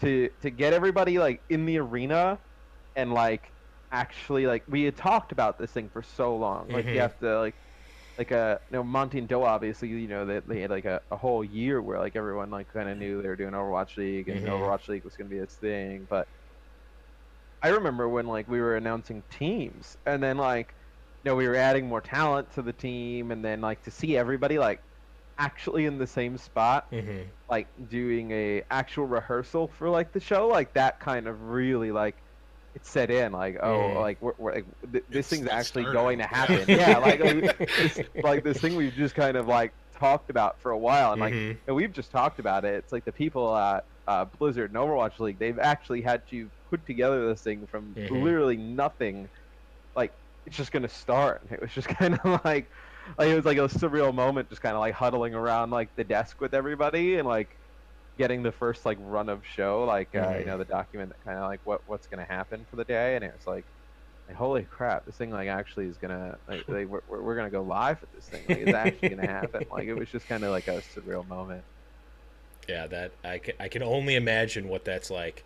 to get everybody like in the arena and like actually like we had talked about this thing for so long, like you have to Monty and Doe, obviously, they had like a whole year where like everyone like kind of knew they were doing Overwatch League, and Overwatch League was going to be this thing. But I remember when like we were announcing teams, and then like we were adding more talent to the team, and then like to see everybody like actually in the same spot, like doing a actual rehearsal for like the show, like that kind of really like it set in, like, oh, like we're like this thing's actually going to happen. Yeah, this thing we've just kind of like talked about for a while, and like and we've just talked about it. It's like the people at Blizzard and Overwatch League, they've actually had to put together this thing from literally nothing. Like it's just gonna start. It was just kind of like it was like a surreal moment, just kind of like huddling around like the desk with everybody, and like getting the first like run of show, like the document that kind of like what's gonna happen for the day, and it was like holy crap, this thing like actually is gonna like we're gonna go live with this thing, like it's actually gonna happen. Like it was just kind of like a surreal moment. Yeah, that I can only imagine what that's like.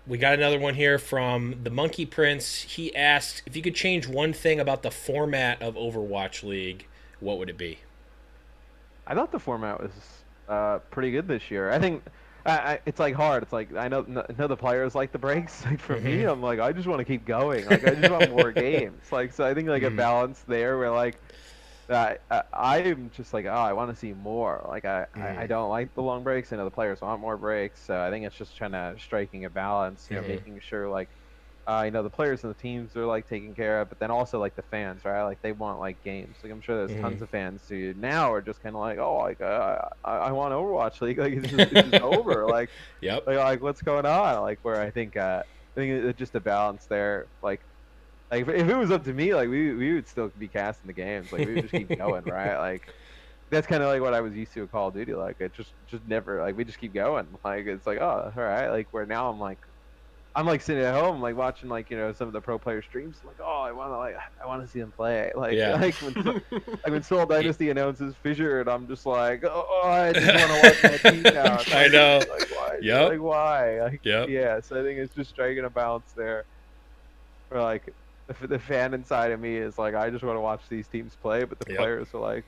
We got another one here from the Monkey Prince. He asked if you could change one thing about the format of Overwatch League, what would it be? I thought the format was pretty good this year. I think it's like hard. It's like I know the players like the breaks. Like for me, I'm like I just want to keep going. Like I just want more games. Like so, I think like a balance there where like I'm just like, oh, I want to see more. Like I don't like the long breaks. I know the players want more breaks. So I think it's just trying to striking a balance. Making sure like the players and the teams are like taken care of, but then also like the fans, right? Like they want like games. Like I'm sure there's tons of fans who now are just kind of like, oh, like I want Overwatch League. Like it's just over. Like, like what's going on? Like where I think it's just a balance there. Like if it was up to me, like we would still be casting the games. Like we would just keep going, right? Like that's kind of like what I was used to with Call of Duty. Like it just never like we just keep going. Like it's like, oh, all right. Like where now I'm like sitting at home, like watching like some of the pro player streams. Like, oh, I want to see them play. Like, when Soul Dynasty announces Fissure, and I'm just like, oh, I just want to watch my team now. Like, I know. Like why? Yep. Like why? Like, yep. Yeah. So I think it's just striking a balance there. Or like the fan inside of me is like, I just want to watch these teams play, but the players are like,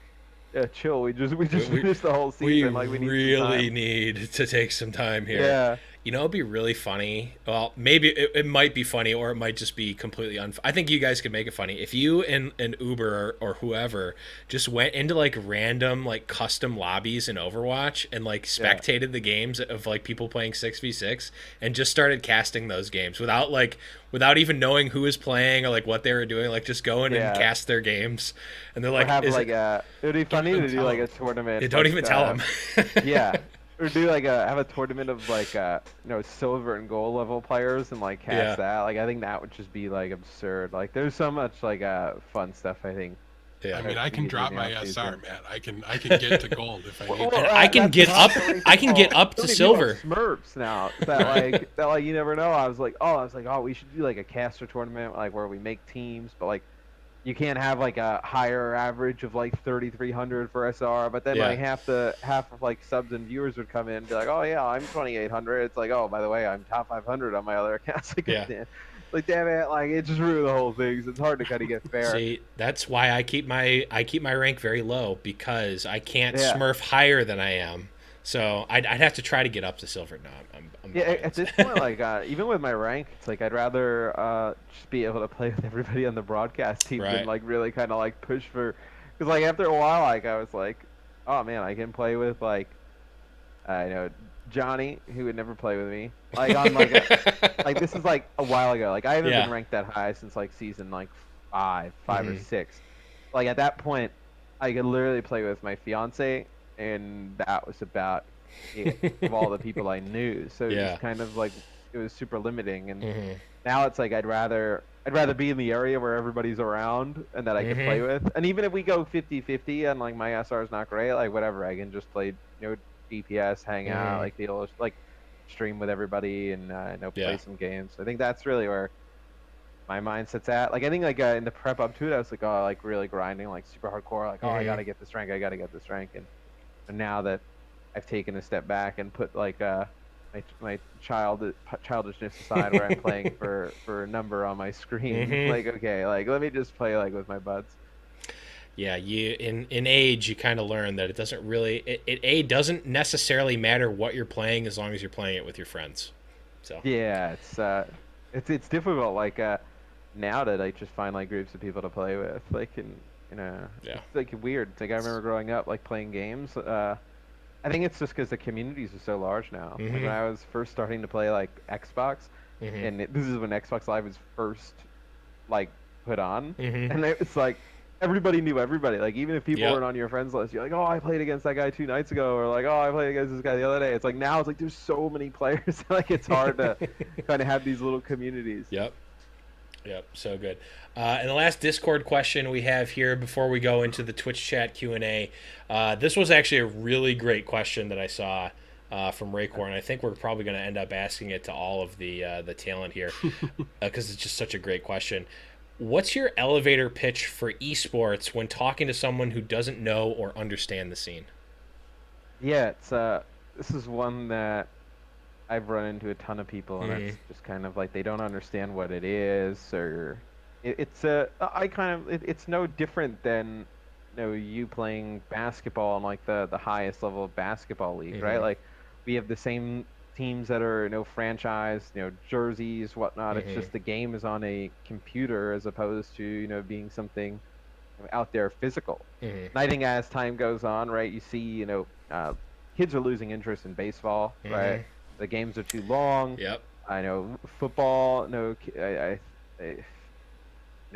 yeah, chill. We just finished the whole season. Like we really need to take some time here. Yeah. It'd be really funny. Well, maybe it might be funny, or it might just be completely I think you guys could make it funny if you and Uber or whoever just went into like random like custom lobbies in Overwatch and like spectated the games of like people playing 6v6 and just started casting those games without even knowing who was playing or like what they were doing. Like just go in and cast their games, and they're like, it would be funny to do like a tournament. Don't even tell them. Yeah. Or do like have a tournament of like silver and gold level players and like cast that. Like I think that would just be like absurd. Like there's so much like fun stuff I think Yeah. I mean, I can Easy drop now, my easy. SR, man. I can get to gold if I need And to. I can that's get up. possibly I can get people- up so to many people silver. have Smurfs now that you never know. I was like, oh, we should do like a caster tournament like where we make teams, but like you can't have like a higher average of like 3,300 for SR. But then Yeah. like half of like subs and viewers would come in and be like, oh yeah, I'm 2,800. It's like, oh, by the way, I'm top 500 on my other accounts. Like, Yeah. damn it, like it just ruined the whole thing. So it's hard to kind of get fair. See, that's why I keep my rank very low, because I can't Yeah. smurf higher than I am. So I'd have to try to get up to silver. No, I'm Yeah, behind. at this point, like even with my rank, it's like I'd rather just be able to play with everybody on the broadcast team than Right. like really kind of like push for, because like after a while, like I was like, oh man, I can play with like I know Johnny, who would never play with me, like on like a like this is like a while ago. Like I haven't Yeah. been ranked that high since like season like five or Mhm. six. Like at that point, I could literally play with my fiance, and that was about it of all the people I knew. So it was Yeah. kind of like it was super limiting. And Mhm. now it's like I'd rather be in the area where everybody's around and that I could play Mhm. with. And even if we go 50-50 and like my SR is not great, like whatever, I can just play DPS, hang out, Mhm. like be able to like stream with everybody and play Yeah. some games. I think that's really where my mindset's at. Like I think like in the prep up to it, I was like, oh, like really grinding, like super hardcore, like oh, I Mhm. gotta get this rank, I gotta get this rank. And now that I've taken a step back and put like my childishness aside, where I'm playing for a number on my screen, Mhm. like okay, like let me just play like with my buds. Yeah, you in age you kind of learn that it doesn't really it doesn't necessarily matter what you're playing as long as you're playing it with your friends. So, Yeah, it's difficult. Like now that I just find like groups of people to play with, like and yeah. it's like weird. It's like I remember growing up like playing games. I think it's just because the communities are so large now. Like when Mhm. I was first starting to play like Xbox, Mhm. and this is when Xbox Live was first like put on, Mhm. and it's like everybody knew everybody. Like even if people Yep. weren't on your friends list, you're like, oh, I played against that guy 2 nights ago, or like, oh, I played against this guy the other day. It's like now it's like there's so many players, like it's hard to kind of have these little communities. Yep. Yep, so good. And the last Discord question we have here before we go into the Twitch chat Q&A, this was actually a really great question that I saw from Raycor, and I think we're probably going to end up asking it to all of the talent here because it's just such a great question. What's your elevator pitch for esports when talking to someone who doesn't know or understand the scene? Yeah, it's this is one that I've run into a ton of people, and Mm-hmm. it's just kind of like they don't understand what it is, or it's I kind of it's no different than you playing basketball in like the highest level of basketball league, right? Mm-hmm. Like we have the same teams that are franchise, jerseys, whatnot. It's Mm-hmm. just the game is on a computer as opposed to being something out there physical. Mm-hmm. And I think as time goes on, right, you see, kids are losing interest in baseball, right? Mm-hmm. The games are too long. Yep. I know football. No,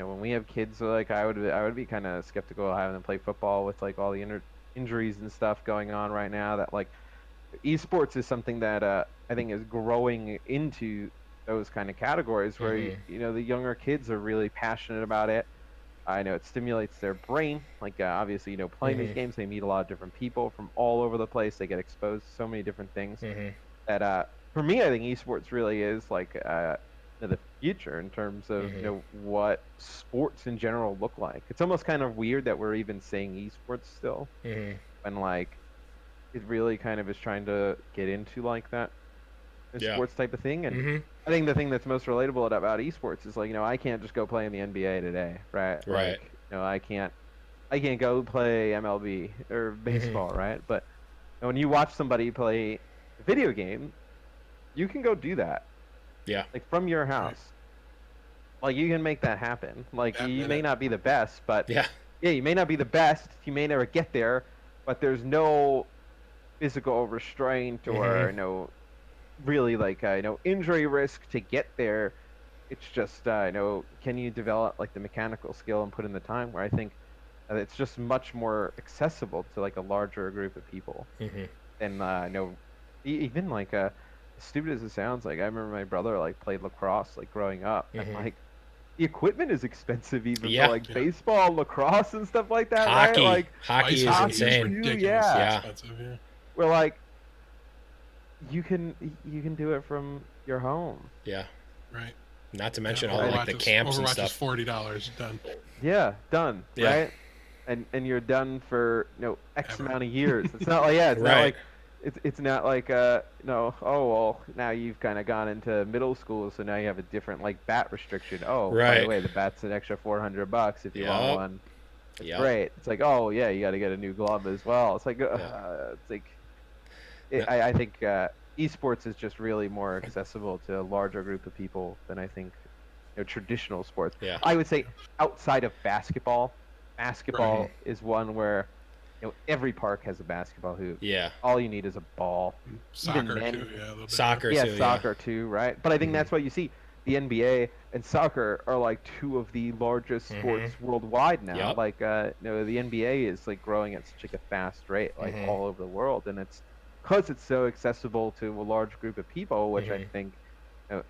when we have kids, like I would be kind of skeptical of having them play football with like all the injuries and stuff going on right now. That like esports is something that I think is growing into those kind of categories where Mm-hmm. the younger kids are really passionate about it. I know it stimulates their brain. Like obviously, playing these Mm-hmm. games, they meet a lot of different people from all over the place. They get exposed to so many different things. Mm-hmm. That for me, I think esports really is like the future in terms of Mm-hmm. what sports in general look like. It's almost kind of weird that we're even saying esports still, Mm-hmm. when like it really kind of is trying to get into like that Yeah. sports type of thing. And Mm-hmm. I think the thing that's most relatable about esports is like I can't just go play in the NBA today, right? Right. Like I can't go play MLB or Mm-hmm. baseball, right? But when you watch somebody play a video game, you can go do that, Yeah. like from your house. Like you can make that happen. Like That you may minute. not be the best, but Yeah. yeah, you may not be the best. You may never get there, but there's no physical restraint Mm-hmm. or no really like injury risk to get there. It's just can you develop like the mechanical skill and put in the time, where I think it's just much more accessible to like a larger group of people. Mm-hmm. And even like as stupid as it sounds, like I remember my brother like played lacrosse like growing up, and Mm-hmm. like the equipment is expensive even Yeah. for like baseball, lacrosse, and stuff like that, right? Hockey. Like Hockey Ice is hockey insane. ridiculously Yeah. expensive. Yeah. where like you can do it from your home. Yeah. Right. Not to Yeah, mention all like the camps and Overwatch stuff. is $40 done. Yeah, done. Yeah. Right. And you're done for X Ever. amount of years. It's not like it's not Right. like it's not like no, oh well, now you've kind of gone into middle school, so now you have a different like bat restriction. Oh, by Right. the way, the bat's an extra $400 if you want Yup. one. It's Yep. great. It's like, oh yeah, you got to get a new glove as well. It's like Yeah. I think esports is just really more accessible to a larger group of people than I think traditional sports. Yeah. I would say outside of basketball Right. is one where every park has a basketball hoop. Yeah. All you need is a ball. Soccer men- too. Yeah. A little bit. Soccer Yeah, too. soccer too, right? But I think Mhm. that's why you see the NBA and soccer are like two of the largest sports worldwide now. Yep. Like the NBA is like growing at such like a fast rate, like Mhm. all over the world, and it's because it's so accessible to a large group of people, which I Mhm. think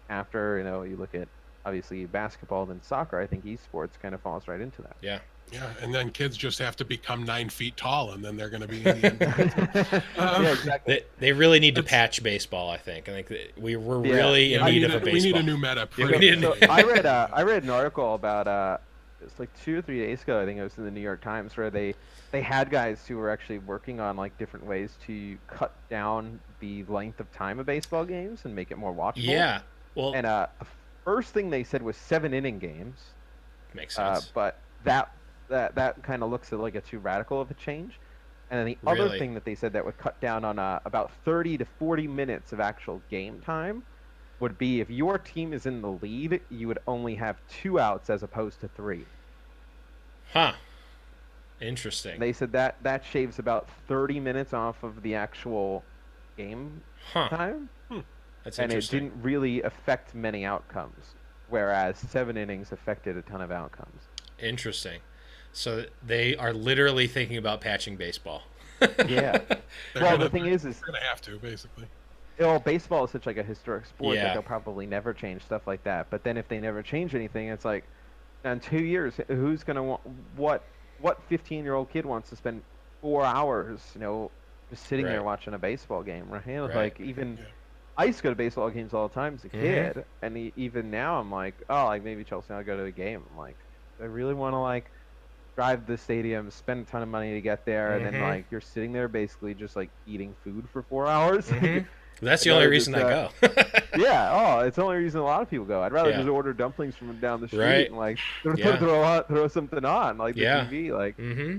after you look at obviously basketball then soccer, I think esports kind of falls right into that. Yeah. Yeah, and then kids just have to become 9 feet tall, and then they're going to be in the NBA. Yeah, exactly. They really need to That's- patch baseball. I think that we're Yeah. really in we need of a baseball. we need a new meta. Yeah, we pretty need a much. new- I read an article about it was like 2 or 3 days ago. I think it was in the New York Times where they had guys who were actually working on like different ways to cut down the length of time of baseball games and make it more watchable. Yeah. Well, And the first thing they said was 7 inning games. makes sense. But that kind of looks like a too radical of a change. And then the other Really? thing that they said that would cut down on about 30 to 40 minutes of actual game time would be if your team is in the lead, you would only have 2 outs as opposed to 3. Huh. Interesting. They said that shaves about 30 minutes off of the actual game Huh. time, That's and it interesting. didn't really affect many outcomes, whereas 7 innings affected a ton of outcomes. Interesting. So they are literally thinking about patching baseball. Yeah. They're Well, gonna- the thing is they're going to have to, basically. baseball is such like a historic sport Yeah. that they'll probably never change stuff like that. But then if they never change anything, it's like in 2 years, who's gonna want what 15-year-old kid wants to spend 4 hours, just sitting there Right. watching a baseball game, right? Right. Like even Yeah. I used to go to baseball games all the time as a Mhm. kid, and even now I'm like, oh, like maybe Chelsea, I'll go to a game. I'm like, I really want to like drive to the stadium, spend a ton of money to get there, and then Mhm. like you're sitting there basically just like eating food for 4 hours. Mhm. That's the I'd only rather reason just, I go. Yeah, it's the only reason a lot of people go. I'd rather Yeah. just order dumplings from down the street Right. and like Yeah. throw something on like the Yeah. TV. Like, Mm-hmm.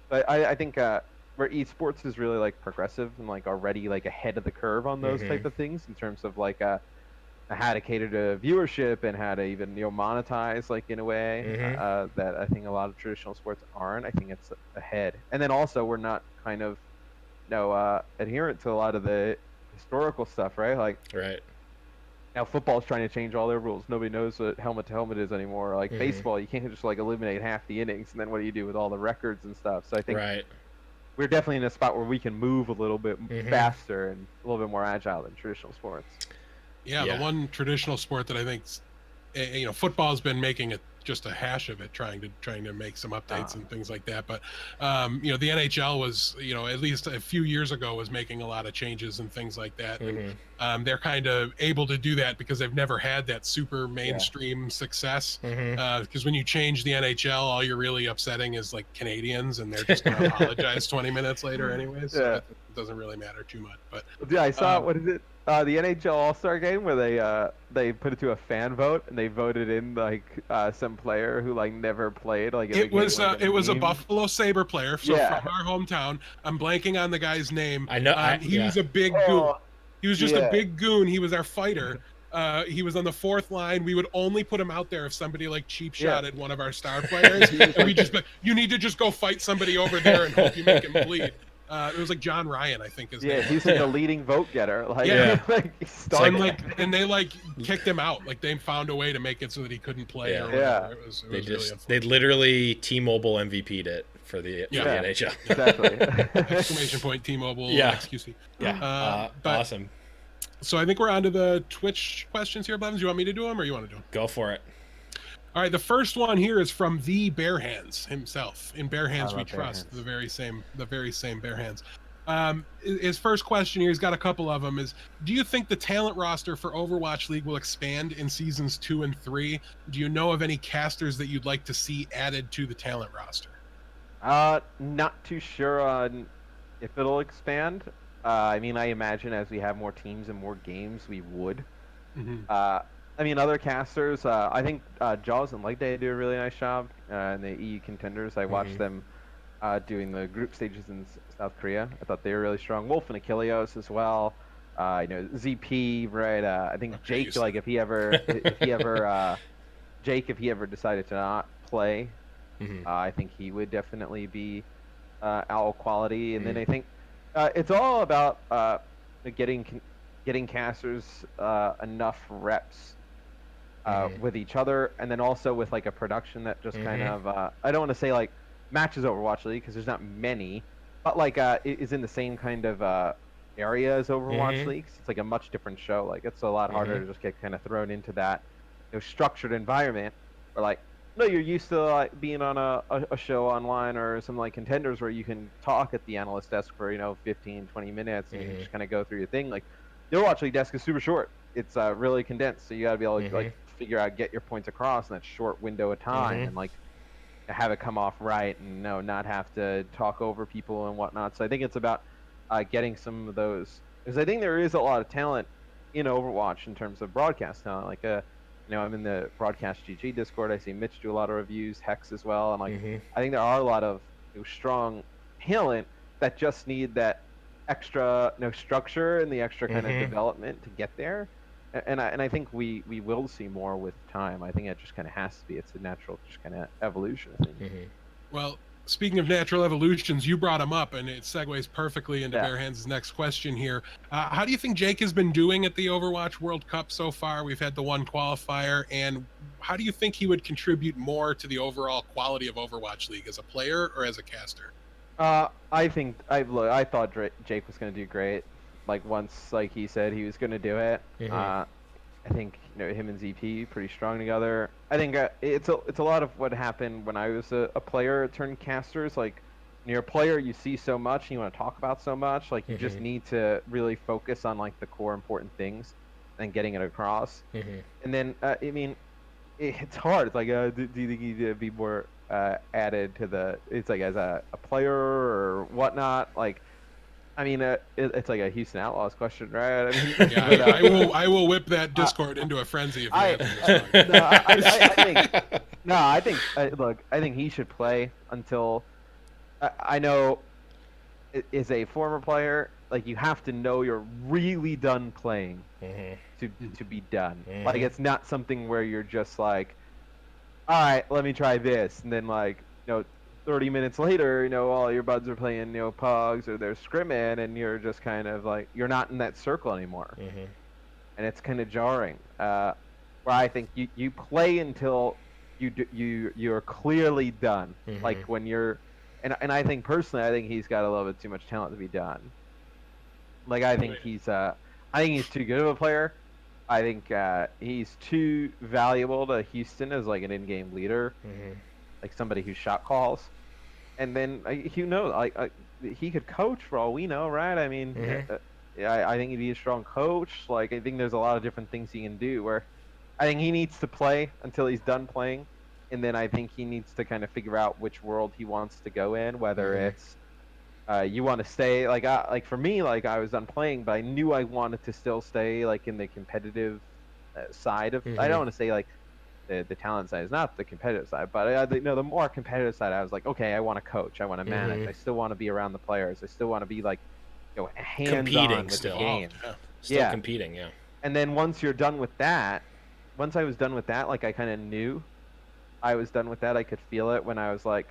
but I think where esports is really like progressive and like already like ahead of the curve on those type Mhm. of things in terms of like how to cater to viewership and how to even monetize like in a way Mhm. that I think a lot of traditional sports aren't. I think it's ahead, and then also we're not kind of adherent to a lot of the historical stuff, right? Like Right. now football's trying to change all their rules. Nobody knows what helmet to helmet is anymore. Like Mhm. baseball, you can't just like eliminate half the innings, and then what do you do with all the records and stuff? So I think Right. we're definitely in a spot where we can move a little bit Mhm. faster and a little bit more agile than traditional sports. Yeah, Yeah. the one traditional sport that I think, football's been making it just a hash of it, trying to make some updates and things like that. But the NHL was, at least a few years ago, was making a lot of changes and things like that. Mhm. And they're kind of able to do that because they've never had that super mainstream success. Mhm. Because when you change the NHL, all you're really upsetting is like Canadians, and they're just going to apologize 20 minutes later anyways. So Yeah. it doesn't really matter too much. But Yeah, I saw Um, what is it? The NHL All-Star game where they put it to a fan vote and they voted in like some player who like never played like in the it game, was like, it was a meme. Buffalo Sabre player, so Yeah. from our hometown. I'm blanking on the guy's name. I know. He Yeah. was a big goon. Oh, He was just a yeah. big goon. He was our fighter. He was on the fourth line. We would only put him out there if somebody like cheap Yeah. shotted one of our star players, and we just be, you need to just go fight somebody over there and hope you make him bleed. It was like John Ryan, I think his Yeah, name. he's like the leading vote getter. Like, Yeah. like he And started. they like kicked him out. Like they found a way to make it so that he couldn't play Yeah. or Yeah. whatever. It was They really just unfortunate. they literally T-Mobile MVP'd it for the Yeah. NHL. Exactly. Exclamation point T-Mobile Yeah. XQC. Yeah. But- Awesome. So I think we're on to the Twitch questions here, Blevins. You want me to do them or you want to do them? Go for it. All right, the first one here is from the Bare Hands himself. In Bare Hands I We love Bare Trust, Hands. the very same Bare Hands. His first question here, he's got a couple of them, is do you think the talent roster for Overwatch League will expand in seasons 2 and 3? Do you know of any casters that you'd like to see added to the talent roster? Not too sure on if it'll expand. I mean, I imagine as we have more teams and more games, we would. Mm-hmm. I mean, other casters, I think Jaws and Leg Day do a really nice job in the EU contenders. I watched them doing the group stages in South Korea. I thought they were really strong. Wolf and Achilleos as well. ZP, right? I think Okay, Jake, like if he ever decided to not play, I think he would definitely be owl quality. And then I think it's all about getting casters enough reps with each other, and then also with like a production that just kind of I don't want to say like matches Overwatch League because there's not many, but like is in the same kind of area as Overwatch League. So it's like a much different show. Like it's a lot harder to just get kind of thrown into that structured environment where like no, you're used to like being on a show online or some like contenders where you can talk at the analyst desk for 15 20 minutes and you can just kind of go through your thing. Like the Overwatch League desk is super short. It's really condensed, so you got to be able to like figure out get your points across in that short window of time and like have it come off right and not have to talk over people and whatnot. So I think it's about getting some of those because I think there is a lot of talent in Overwatch in terms of broadcast talent. Like I'm in the broadcast GG Discord. I see Mitch do a lot of reviews, Hex as well, and like I think there are a lot of strong talent that just need that extra structure and the extra kind of development to get there. And I think we will see more with time. I think it just kind of has to be. It's a natural just kind of evolution, I think. Well, speaking of natural evolutions, you brought him up, and it segues perfectly into Yeah. Bare Hands' next question here. How do you think Jake has been doing at the Overwatch World Cup so far? We've had the one qualifier, and how do you think he would contribute more to the overall quality of Overwatch League as a player or as a caster? I thought Jake was going to do great. Like once like he said he was going to do it. I think him and ZP pretty strong together. I think it's a lot of what happened when I was a player turned casters. Like when you're a player, you see so much and you want to talk about so much. Like you just need to really focus on like the core important things and getting it across. And then I mean, it's hard. It's like do you think you need to be more added to the? It's like as a player or whatnot. Like I mean, it's like a Houston Outlaws question, right? I mean, Yeah, I will whip that Discord into a frenzy if you answer this wrong. I think look, I think he should play until I know as a former player, like you have to know you're really done playing to be done. Like it's not something where you're just like, all right, let me try this, and then like 30 minutes later, all your buds are playing, pugs or they're scrimming, and you're just kind of like you're not in that circle anymore, and it's kind of jarring. Where I think you play until you're clearly done. Like when you're, and I think personally, I think he's got a little bit too much talent to be done. Like I think he's too good of a player. I think he's too valuable to Houston as like an in-game leader, like somebody who shot calls. And then who knows? Like he could coach for all we know, right? I mean, I think he'd be a strong coach. Like I think there's a lot of different things he can do. Where I think he needs to play until he's done playing, and then I think he needs to kind of figure out which world he wants to go in. Whether it's you want to stay like for me, like I was done playing, but I knew I wanted to still stay like in the competitive side of. I don't want to say like the talent side is not the competitive side, but the more competitive side, I was like, okay, I want to coach, I want to manage, I still want to be around the players, I still want to be like, hands-on with the game. Still competing, yeah. And then once you're done with that, once I was done with that, like I kind of knew I was done with that. I could feel it when I was like,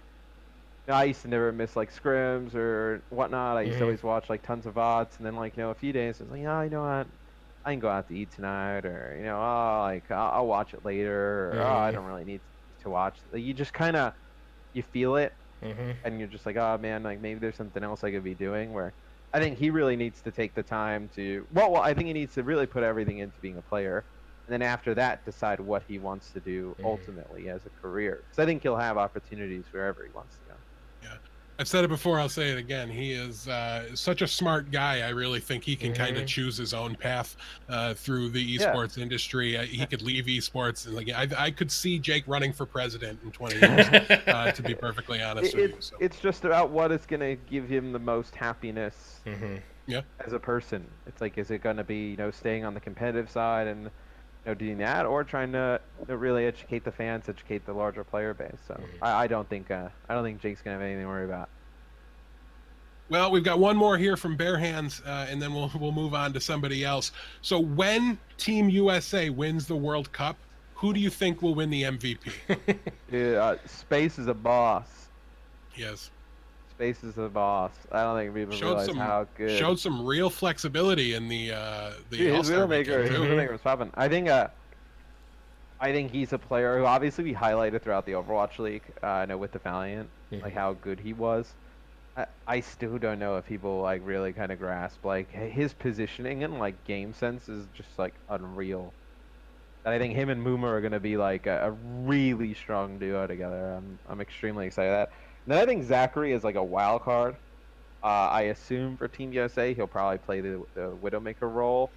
I used to never miss like scrims or whatnot. I used to always watch like tons of VODs, and then like a few days I was like, yeah, you know what? I can go out to eat tonight, or I'll watch it later, or I don't really need to watch. Like, you just kind of you feel it, and you're just like, oh man, like maybe there's something else I could be doing. Where I think he really needs to take the time to. Well, I think he needs to really put everything into being a player, then after that, decide what he wants to do ultimately as a career. Because I think he'll have opportunities wherever he wants to go. Yeah. I've said it before, I'll say it again. He is such a smart guy. I really think he can kind of choose his own path through the esports industry. He could leave esports, and like I could see Jake running for president in 20 years, to be perfectly honest with you. So. It's just about what is going to give him the most happiness Yeah. as a person. It's like, is it going to be, staying on the competitive side and doing that, or trying to really educate the fans, educate the larger player base. So I don't think Jake's gonna have anything to worry about. Well, we've got one more here from Bare Hands, and then we'll move on to somebody else. So when Team USA wins the World Cup, who do you think will win the MVP? Space is a boss. Yes. Space is a boss. I don't think people realize how good. Showed some real flexibility in the his Widowmaker was popping. I think he's a player who obviously we highlighted throughout the Overwatch League. I know with the Valiant, like how good he was. I still don't know if people like really kind of grasp like his positioning and like game sense is just like unreal. And I think him and Muma are gonna be like a really strong duo together. I'm extremely excited at that. And then I think Zachary is like a wild card. I assume for Team USA he'll probably play the Widowmaker role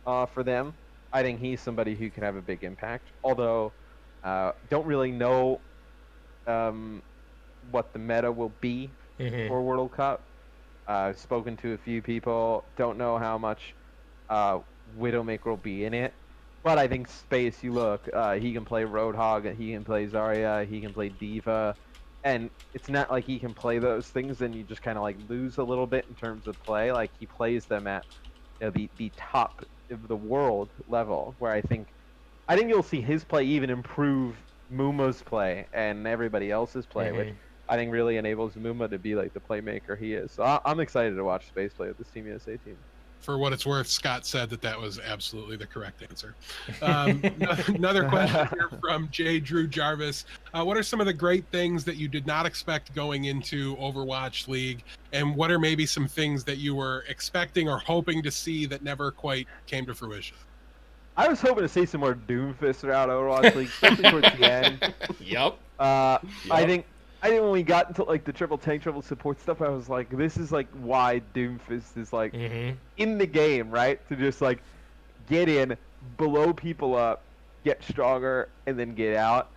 for them. I think he's somebody who can have a big impact. Although don't really know what the meta will be for World Cup. I've spoken to a few people. Don't know how much Widowmaker will be in it. But I think Space, you look, he can play Roadhog, he can play Zarya, he can play D.Va. And it's not like he can play those things and you just kind of like lose a little bit in terms of play. Like he plays them at the top of the world level, where I think you'll see his play even improve Muma's play and everybody else's play, which I think really enables Muma to be like the playmaker he is. So I'm excited to watch Space play with this Team USA team. For what it's worth, Scott said that was absolutely the correct answer. Another question here from J. Drew Jarvis. What are some of the great things that you did not expect going into Overwatch League? And what are maybe some things that you were expecting or hoping to see that never quite came to fruition? I was hoping to see some more Doomfist throughout Overwatch League, especially towards the end. Yep. I think when we got into like the triple tank, triple support stuff, I was like, this is like why Doomfist is like in the game, right? To just like get in, blow people up, get stronger, and then get out.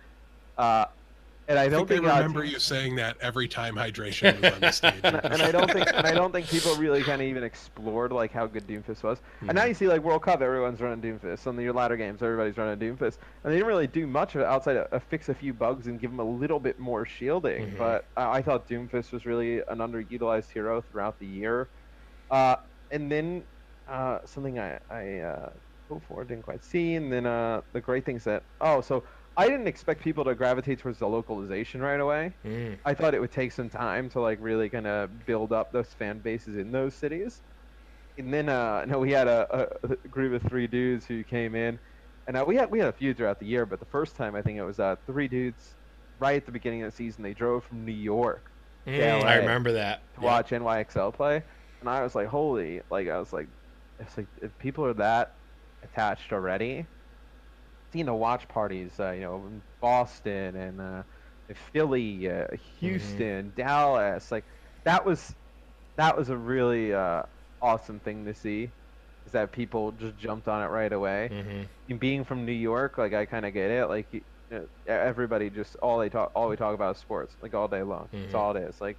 And I don't think I remember you saying that every time hydration was on the stage. and I don't think people really kind of even explored like how good Doomfist was. And now you see like World Cup, everyone's running Doomfist. On the latter games, everybody's running Doomfist, and they didn't really do much of it outside of fix a few bugs and give them a little bit more shielding. But I thought Doomfist was really an underutilized hero throughout the year. And then something I hoped for, didn't quite see, and then the great things that I didn't expect people to gravitate towards the localization right away. I thought it would take some time to like really kind of build up those fan bases in those cities. And then we had a group of 3 dudes who came in, and we had a few throughout the year, but the first time I think it was 3 dudes right at the beginning of the season. They drove from New York to LA I remember that to watch NYXL play, and I was like, holy! Like it's like if people are that attached already. Seen the watch parties, in Boston and Philly, Houston, Dallas. Like that was a really awesome thing to see. Is that people just jumped on it right away. And being from New York, like I kind of get it. Like everybody just all we talk about is sports, like all day long. That's all it is. Like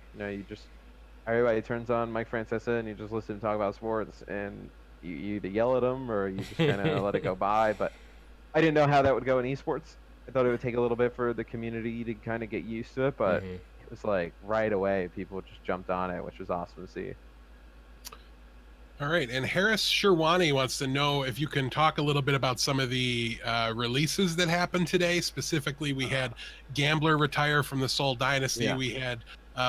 everybody turns on Mike Francesa and you just listen to talk about sports, and you either yell at them or you just kind of let it go by. But I didn't know how that would go in esports. I thought it would take a little bit for the community to kind of get used to it, but it was like right away people just jumped on it, which was awesome to see. All right, and Harris Sherwani wants to know if you can talk a little bit about some of the releases that happened today. Specifically, we had Gambler retire from the Seoul Dynasty. Yeah. We had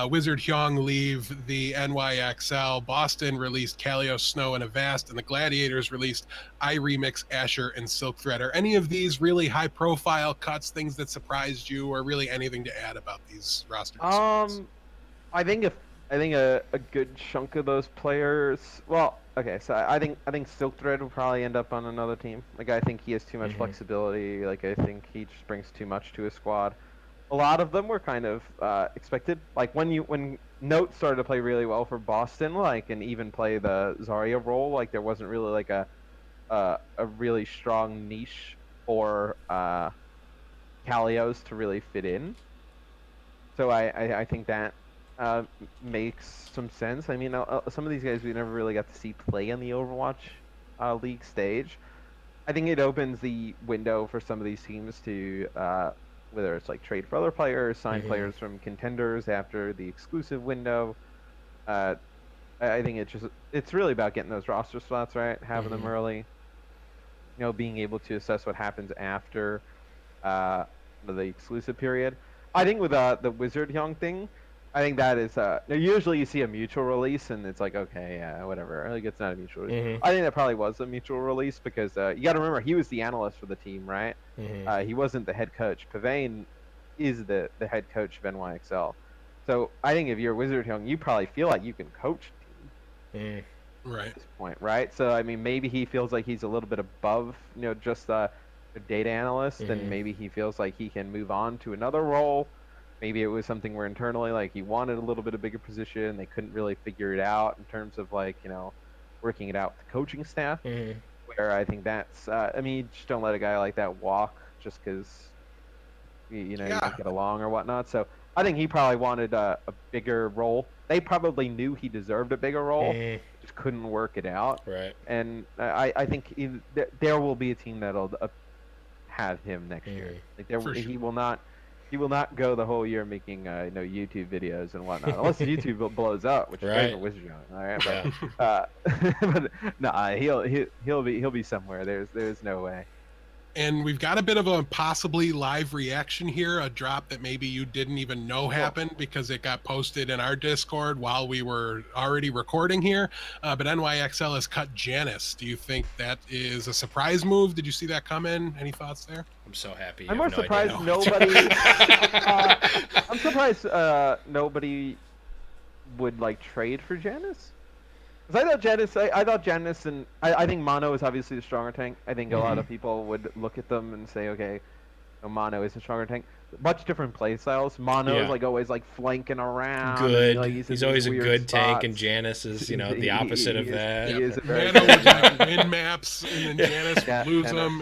Wizard Hyung leave the NYXL. Boston released Kaleo, Snow, and Avast, and the Gladiators released iRemix, Asher, and Silk Thread. Are any of these really high-profile cuts, things that surprised you, or really anything to add about these roster decisions? I think I think a good chunk of those players. Well, okay, so I think Silk Thread will probably end up on another team. Like I think he has too much flexibility. Like I think he just brings too much to his squad. A lot of them were kind of expected. Like when Note started to play really well for Boston, like and even play the Zarya role, like there wasn't really like a really strong niche for Kalios to really fit in. So I think that makes some sense. I mean, some of these guys we never really got to see play on the Overwatch League stage. I think it opens the window for some of these teams to whether it's like trade for other players, sign players from contenders after the exclusive window. Uh, I think it's really about getting those roster slots right, having them early. You know, being able to assess what happens after uh, the exclusive period. I think with the Wizard Young thing, I think that is now usually you see a mutual release and it's like okay, yeah, whatever. Like it's not a mutual release. I think that probably was a mutual release because you got to remember he was the analyst for the team, right? He wasn't the head coach. Pavane is the head coach of NYXL. So I think if you're Wizard Young, you probably feel like you can coach a team Right. at this point, right? So I mean, maybe he feels like he's a little bit above, just a data analyst, and maybe he feels like he can move on to another role. Maybe it was something where internally, like he wanted a little bit of bigger position, they couldn't really figure it out in terms of like working it out with the coaching staff. Where I think that's, I mean, you just don't let a guy like that walk just because you don't get along or whatnot. So I think he probably wanted a bigger role. They probably knew he deserved a bigger role, just couldn't work it out. Right. And I think there will be a team that'll have him next year. Like he will not go the whole year making YouTube videos and whatnot, unless YouTube blows up, which is great for Wizard Young. All right, but no, he'll be somewhere. There's no way. And we've got a bit of a possibly live reaction here, a drop that maybe you didn't even know happened because it got posted in our Discord while we were already recording here. But NYXL has cut Janice. Do you think that is a surprise move? Did you see that come in? Any thoughts there? I'm so happy. I'm more surprised nobody. I'm surprised nobody would like trade for Janice. Because I thought Janice, and I think Mono is obviously the stronger tank. I think a lot of people would look at them and say, okay, Mono is a stronger tank. Much different play styles. Mono is like always like flanking around. Good. And, he's always a good tank, and Janice is the opposite of that. He is a very Mono would like win maps, and then Janice would lose them.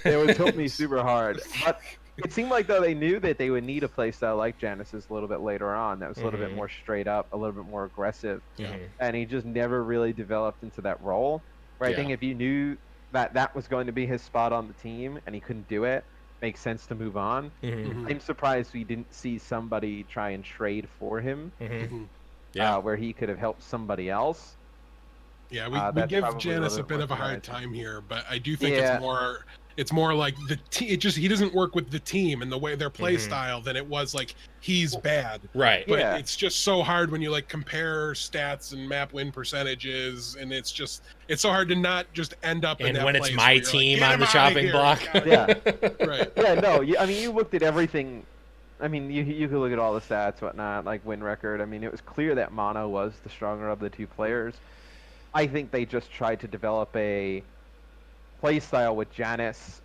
It would hit me super hard. But it seemed like though they knew that they would need a playstyle like Janice's a little bit later on. That was a little bit more straight up, a little bit more aggressive, and he just never really developed into that role. Where I think if you knew that was going to be his spot on the team and he couldn't do it, makes sense to move on. I'm surprised we didn't see somebody try and trade for him, where he could have helped somebody else. Yeah, we give Janice a bit of a hard time here, but I do think it's more like he doesn't work with the team and the way their play style than it was like he's bad. Right. But it's just so hard when you like compare stats and map win percentages, and it's so hard to not just end up in that when place it's my team on the chopping block. Right. Yeah, no, I mean you looked at everything. I mean you could look at all the stats, whatnot, like win record. I mean it was clear that Mono was the stronger of the two players. I think they just tried to develop a play style with Janice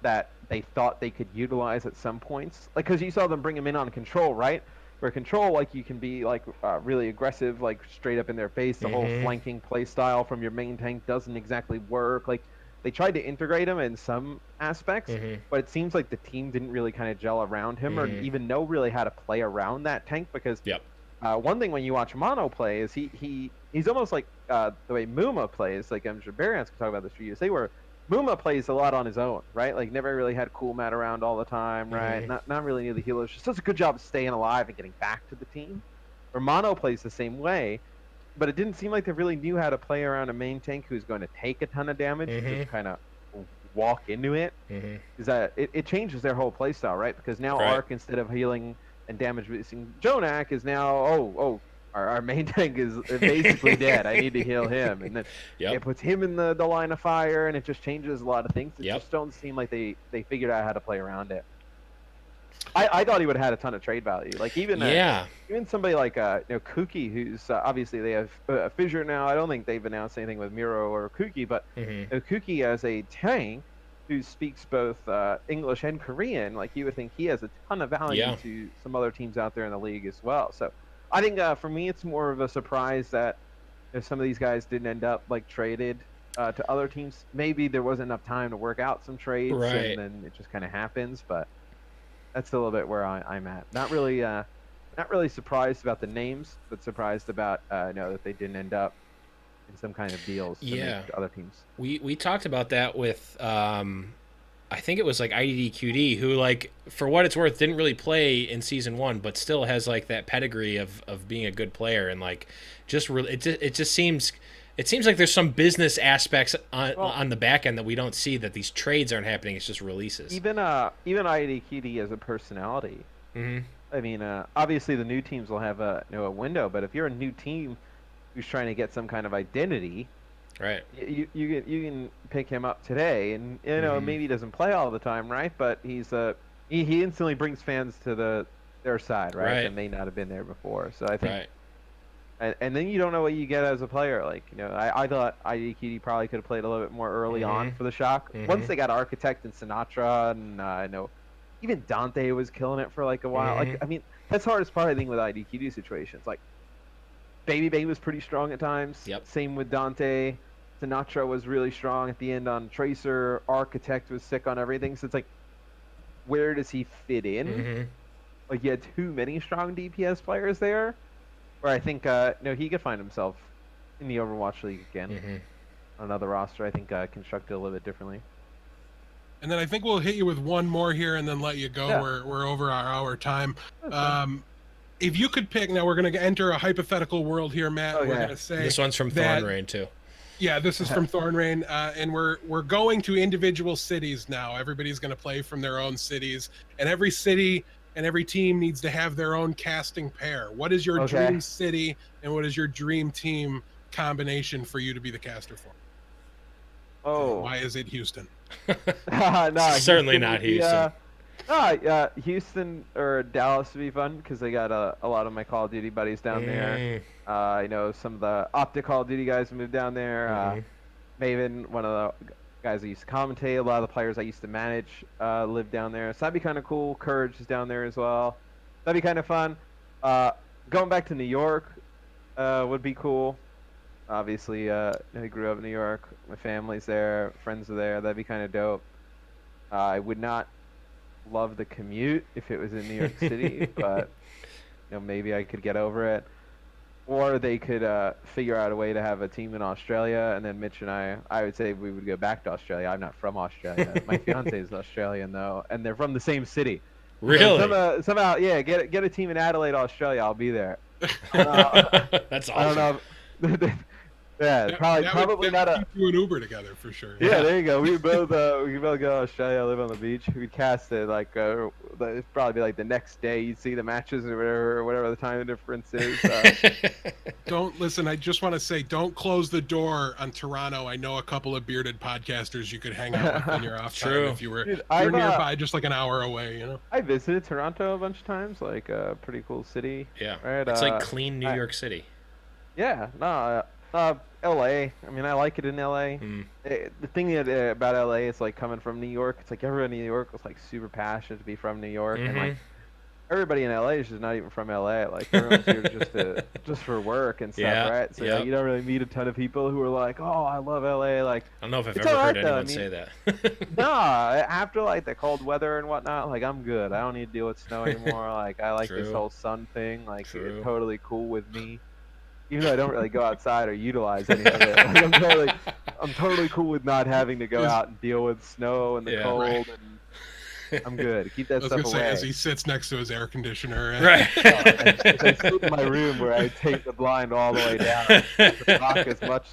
that they thought they could utilize at some points. Like, because you saw them bring him in on Control, right? Where Control, like, you can be, like, really aggressive, like, straight up in their face. The whole flanking play style from your main tank doesn't exactly work. Like, they tried to integrate him in some aspects, but it seems like the team didn't really kind of gel around him or even know really how to play around that tank because one thing when you watch Mono play is he's almost like the way Muma plays. Like I'm sure Barians can talk about this for you. Say where Muma plays a lot on his own, right? Like never really had cool mat around all the time, right? Not really near the healers. Just does a good job of staying alive and getting back to the team. Where Mono plays the same way, but it didn't seem like they really knew how to play around a main tank who's going to take a ton of damage and just kind of walk into it. Is that it changes their whole play style, right? Because now Arc, instead of healing and damage reducing Jonak, is now our main tank is basically dead. I need to heal him, and then it puts him in the line of fire, and it just changes a lot of things. It just don't seem like they figured out how to play around it. I thought he would have had a ton of trade value. Like Yeah. even somebody like Kuki, who's obviously they have Fissure now. I don't think they've announced anything with Miro or Kuki, but Kuki as a tank who speaks both English and Korean, like you would think he has a ton of value Yeah. to some other teams out there in the league as well. So I think for me, it's more of a surprise that if some of these guys didn't end up like traded to other teams. Maybe there wasn't enough time to work out some trades, and Right. then it just kind of happens. But that's a little bit where I'm at. Not really surprised about the names, but surprised about that they didn't end up in some kind of deals to make Yeah. to other teams. We talked about that with I think it was like IDDQD, who, like, for what it's worth, didn't really play in season 1, but still has like that pedigree of being a good player, and like it just seems like there's some business aspects on the back end that we don't see, that these trades aren't happening. It's just releases. Even IDDQD as a personality. I mean, obviously the new teams will have a window, but if you're a new team who's trying to get some kind of identity, Right. you can pick him up today, and maybe he doesn't play all the time, right? But he instantly brings fans to their side, right? That may not have been there before. So I think, and then you don't know what you get as a player. Like I thought IDQD probably could have played a little bit more early on for the Shock. Once they got Architect and Sinatra, and I know even Dante was killing it for like a while. Like I mean, that's the hardest part I think with IDQD situations. Like Baby Bay was pretty strong at times. Yep. Same with Dante. Sinatra was really strong at the end on Tracer. Architect was sick on everything. So it's like, where does he fit in? Like, you had too many strong DPS players there, where I think he could find himself in the Overwatch League again. On another roster, I think constructed a little bit differently. And then I think we'll hit you with one more here and then let you go. Yeah. We're over our hour time. Okay. If you could pick, now we're going to enter a hypothetical world here, Matt. Okay. We're going to say This one's from Thornrain too. Yeah, this is from Thornrain, and we're going to individual cities now. Everybody's going to play from their own cities, and every city and every team needs to have their own casting pair. What is your dream city, and what is your dream team combination for you to be the caster for? Oh, why is it Houston? No, certainly not Houston. Houston or Dallas would be fun because they got a lot of my Call of Duty buddies down there. I know some of the Optic Call of Duty guys moved down there. Maven, one of the guys I used to commentate, a lot of the players I used to manage live down there. So that'd be kind of cool. Courage is down there as well. That'd be kind of fun. Going back to New York would be cool. Obviously, I grew up in New York. My family's there. Friends are there. That'd be kind of dope. I would not love the commute if it was in New York City, but maybe I could get over it. Or they could figure out a way to have a team in Australia, and then Mitch and I would say we would go back to Australia. I'm not from Australia. My fiance is Australian though, and they're from the same city. Really? So somehow, yeah, get a team in Adelaide, Australia. I'll be there. That's awesome. I don't know. Yeah, probably not a. Keep you and Uber together for sure. Yeah, there you go. We both go to Australia, live on the beach. We cast it like it'd probably be like the next day. You'd see the matches or whatever the time difference is. Don't listen. I just want to say, don't close the door on Toronto. I know a couple of bearded podcasters you could hang out with in your off time if you were you're nearby, just like an hour away. I visited Toronto a bunch of times. Like a pretty cool city. Yeah, right? It's like clean New York City. Yeah, no. LA. I mean, I like it in LA. The thing about LA is like coming from New York. It's like everyone in New York was like super passionate to be from New York, and like everybody in LA is just not even from LA. Like everyone's here just for work and stuff, right? So like, you don't really meet a ton of people who are like, "Oh, I love LA." Like I don't know if I've ever heard anyone say that. Nah, after like the cold weather and whatnot, like I'm good. I don't need to deal with snow anymore. Like I like this whole sun thing. Like it's totally cool with me. Even though I don't really go outside or utilize any of it, like I'm totally cool with not having to go out and deal with snow and the cold, and I'm good. Keep that stuff away. As he sits next to his air conditioner, right? I sit in my room where I take the blind all the way down to block as much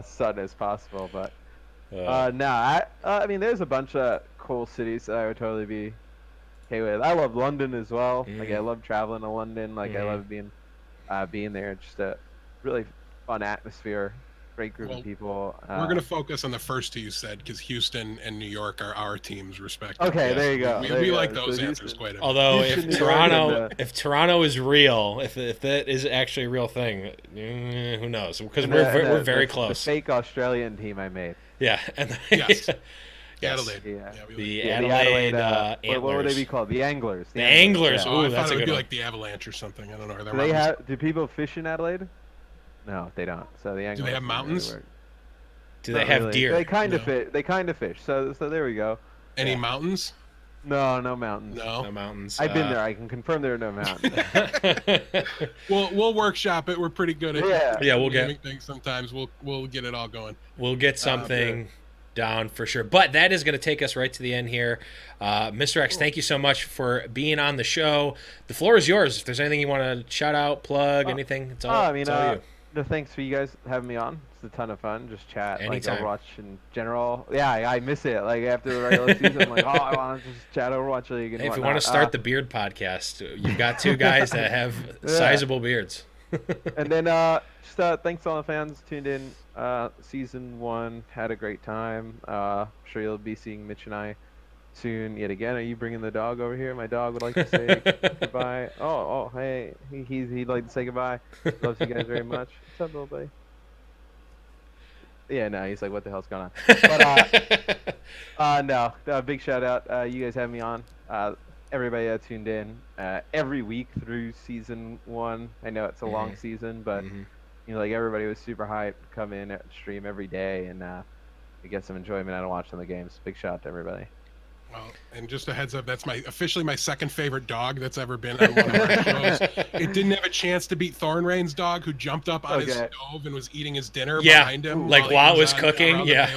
sun as possible. But I mean, there's a bunch of cool cities that I would totally be okay with. I love London as well. Like I love traveling to London. Like I love being there. Just a really fun atmosphere Great group of people. We're going to focus on the first two you said because Houston and New York are our teams, respectively. Okay, there you go. We like those answers quite a bit. Although Houston, if New York, if Toronto is real, if that is actually a real thing, who knows? Because we're very close. The fake Australian team I made. Yeah, and Yes. Yes. Adelaide. Yeah. The Adelaide what would they be Antlers. called? The Anglers. The Anglers. Yeah. Ooh, I that's thought a it would good be one. like the Avalanche or something. I don't know. Do people fish in Adelaide? No, they don't. So the Anglers. Do they have mountains? Do they have deer? They kind of fish. They kind of fish. So there we go. Any mountains? No mountains. No mountains. I've been there. I can confirm there are no mountains. We'll workshop it. We're pretty good at we'll get things sometimes. We'll get it all going. We'll get something down for sure. But that is going to take us right to the end here. Mr. X, thank you so much for being on the show. The floor is yours. If there's anything you want to shout out, plug, anything, it's all, it's all you. No, thanks for you guys having me on. It's a ton of fun. Just chat Anytime. like Overwatch in general. Yeah, I miss it. Like after the regular season, I'm like, I want to just chat Overwatch League and Hey, if you whatnot. want to start the beard podcast, you've got two guys that have sizable beards. And then just thanks to all the fans tuned in. Season 1 had a great time. I'm sure you'll be seeing Mitch and I soon yet again. Are you bringing the dog over here? My dog would like to say goodbye. Oh, hey, he'd like to say goodbye. Loves you guys very much. What's up, little buddy? Yeah, no, he's like, what the hell's going on? But no, big shout out. You guys have me on. Everybody that tuned in every week through season 1. I know it's a long season, but like everybody was super hyped. Come in at stream every day and get some enjoyment out of watching the games. Big shout out to everybody. Well, and just a heads up, that's officially my second favorite dog that's ever been on one of our shows. It didn't have a chance to beat Thornrain's dog, who jumped up on his stove and was eating his dinner behind him. Like while it was cooking. Yeah.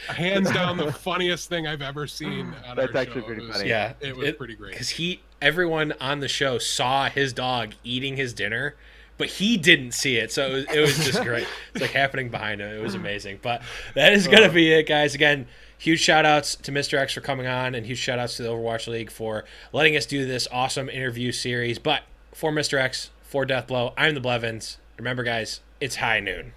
Hands down the funniest thing I've ever seen on our show. That's actually pretty funny. Yeah. It was pretty great. Because everyone on the show saw his dog eating his dinner, but he didn't see it, so it was just great. It's like happening behind him. It was amazing. But that is going to be it, guys. Again, huge shout-outs to Mr. X for coming on, and huge shout-outs to the Overwatch League for letting us do this awesome interview series. But for Mr. X, for Deathblow, I'm the Blevins. Remember, guys, it's high noon.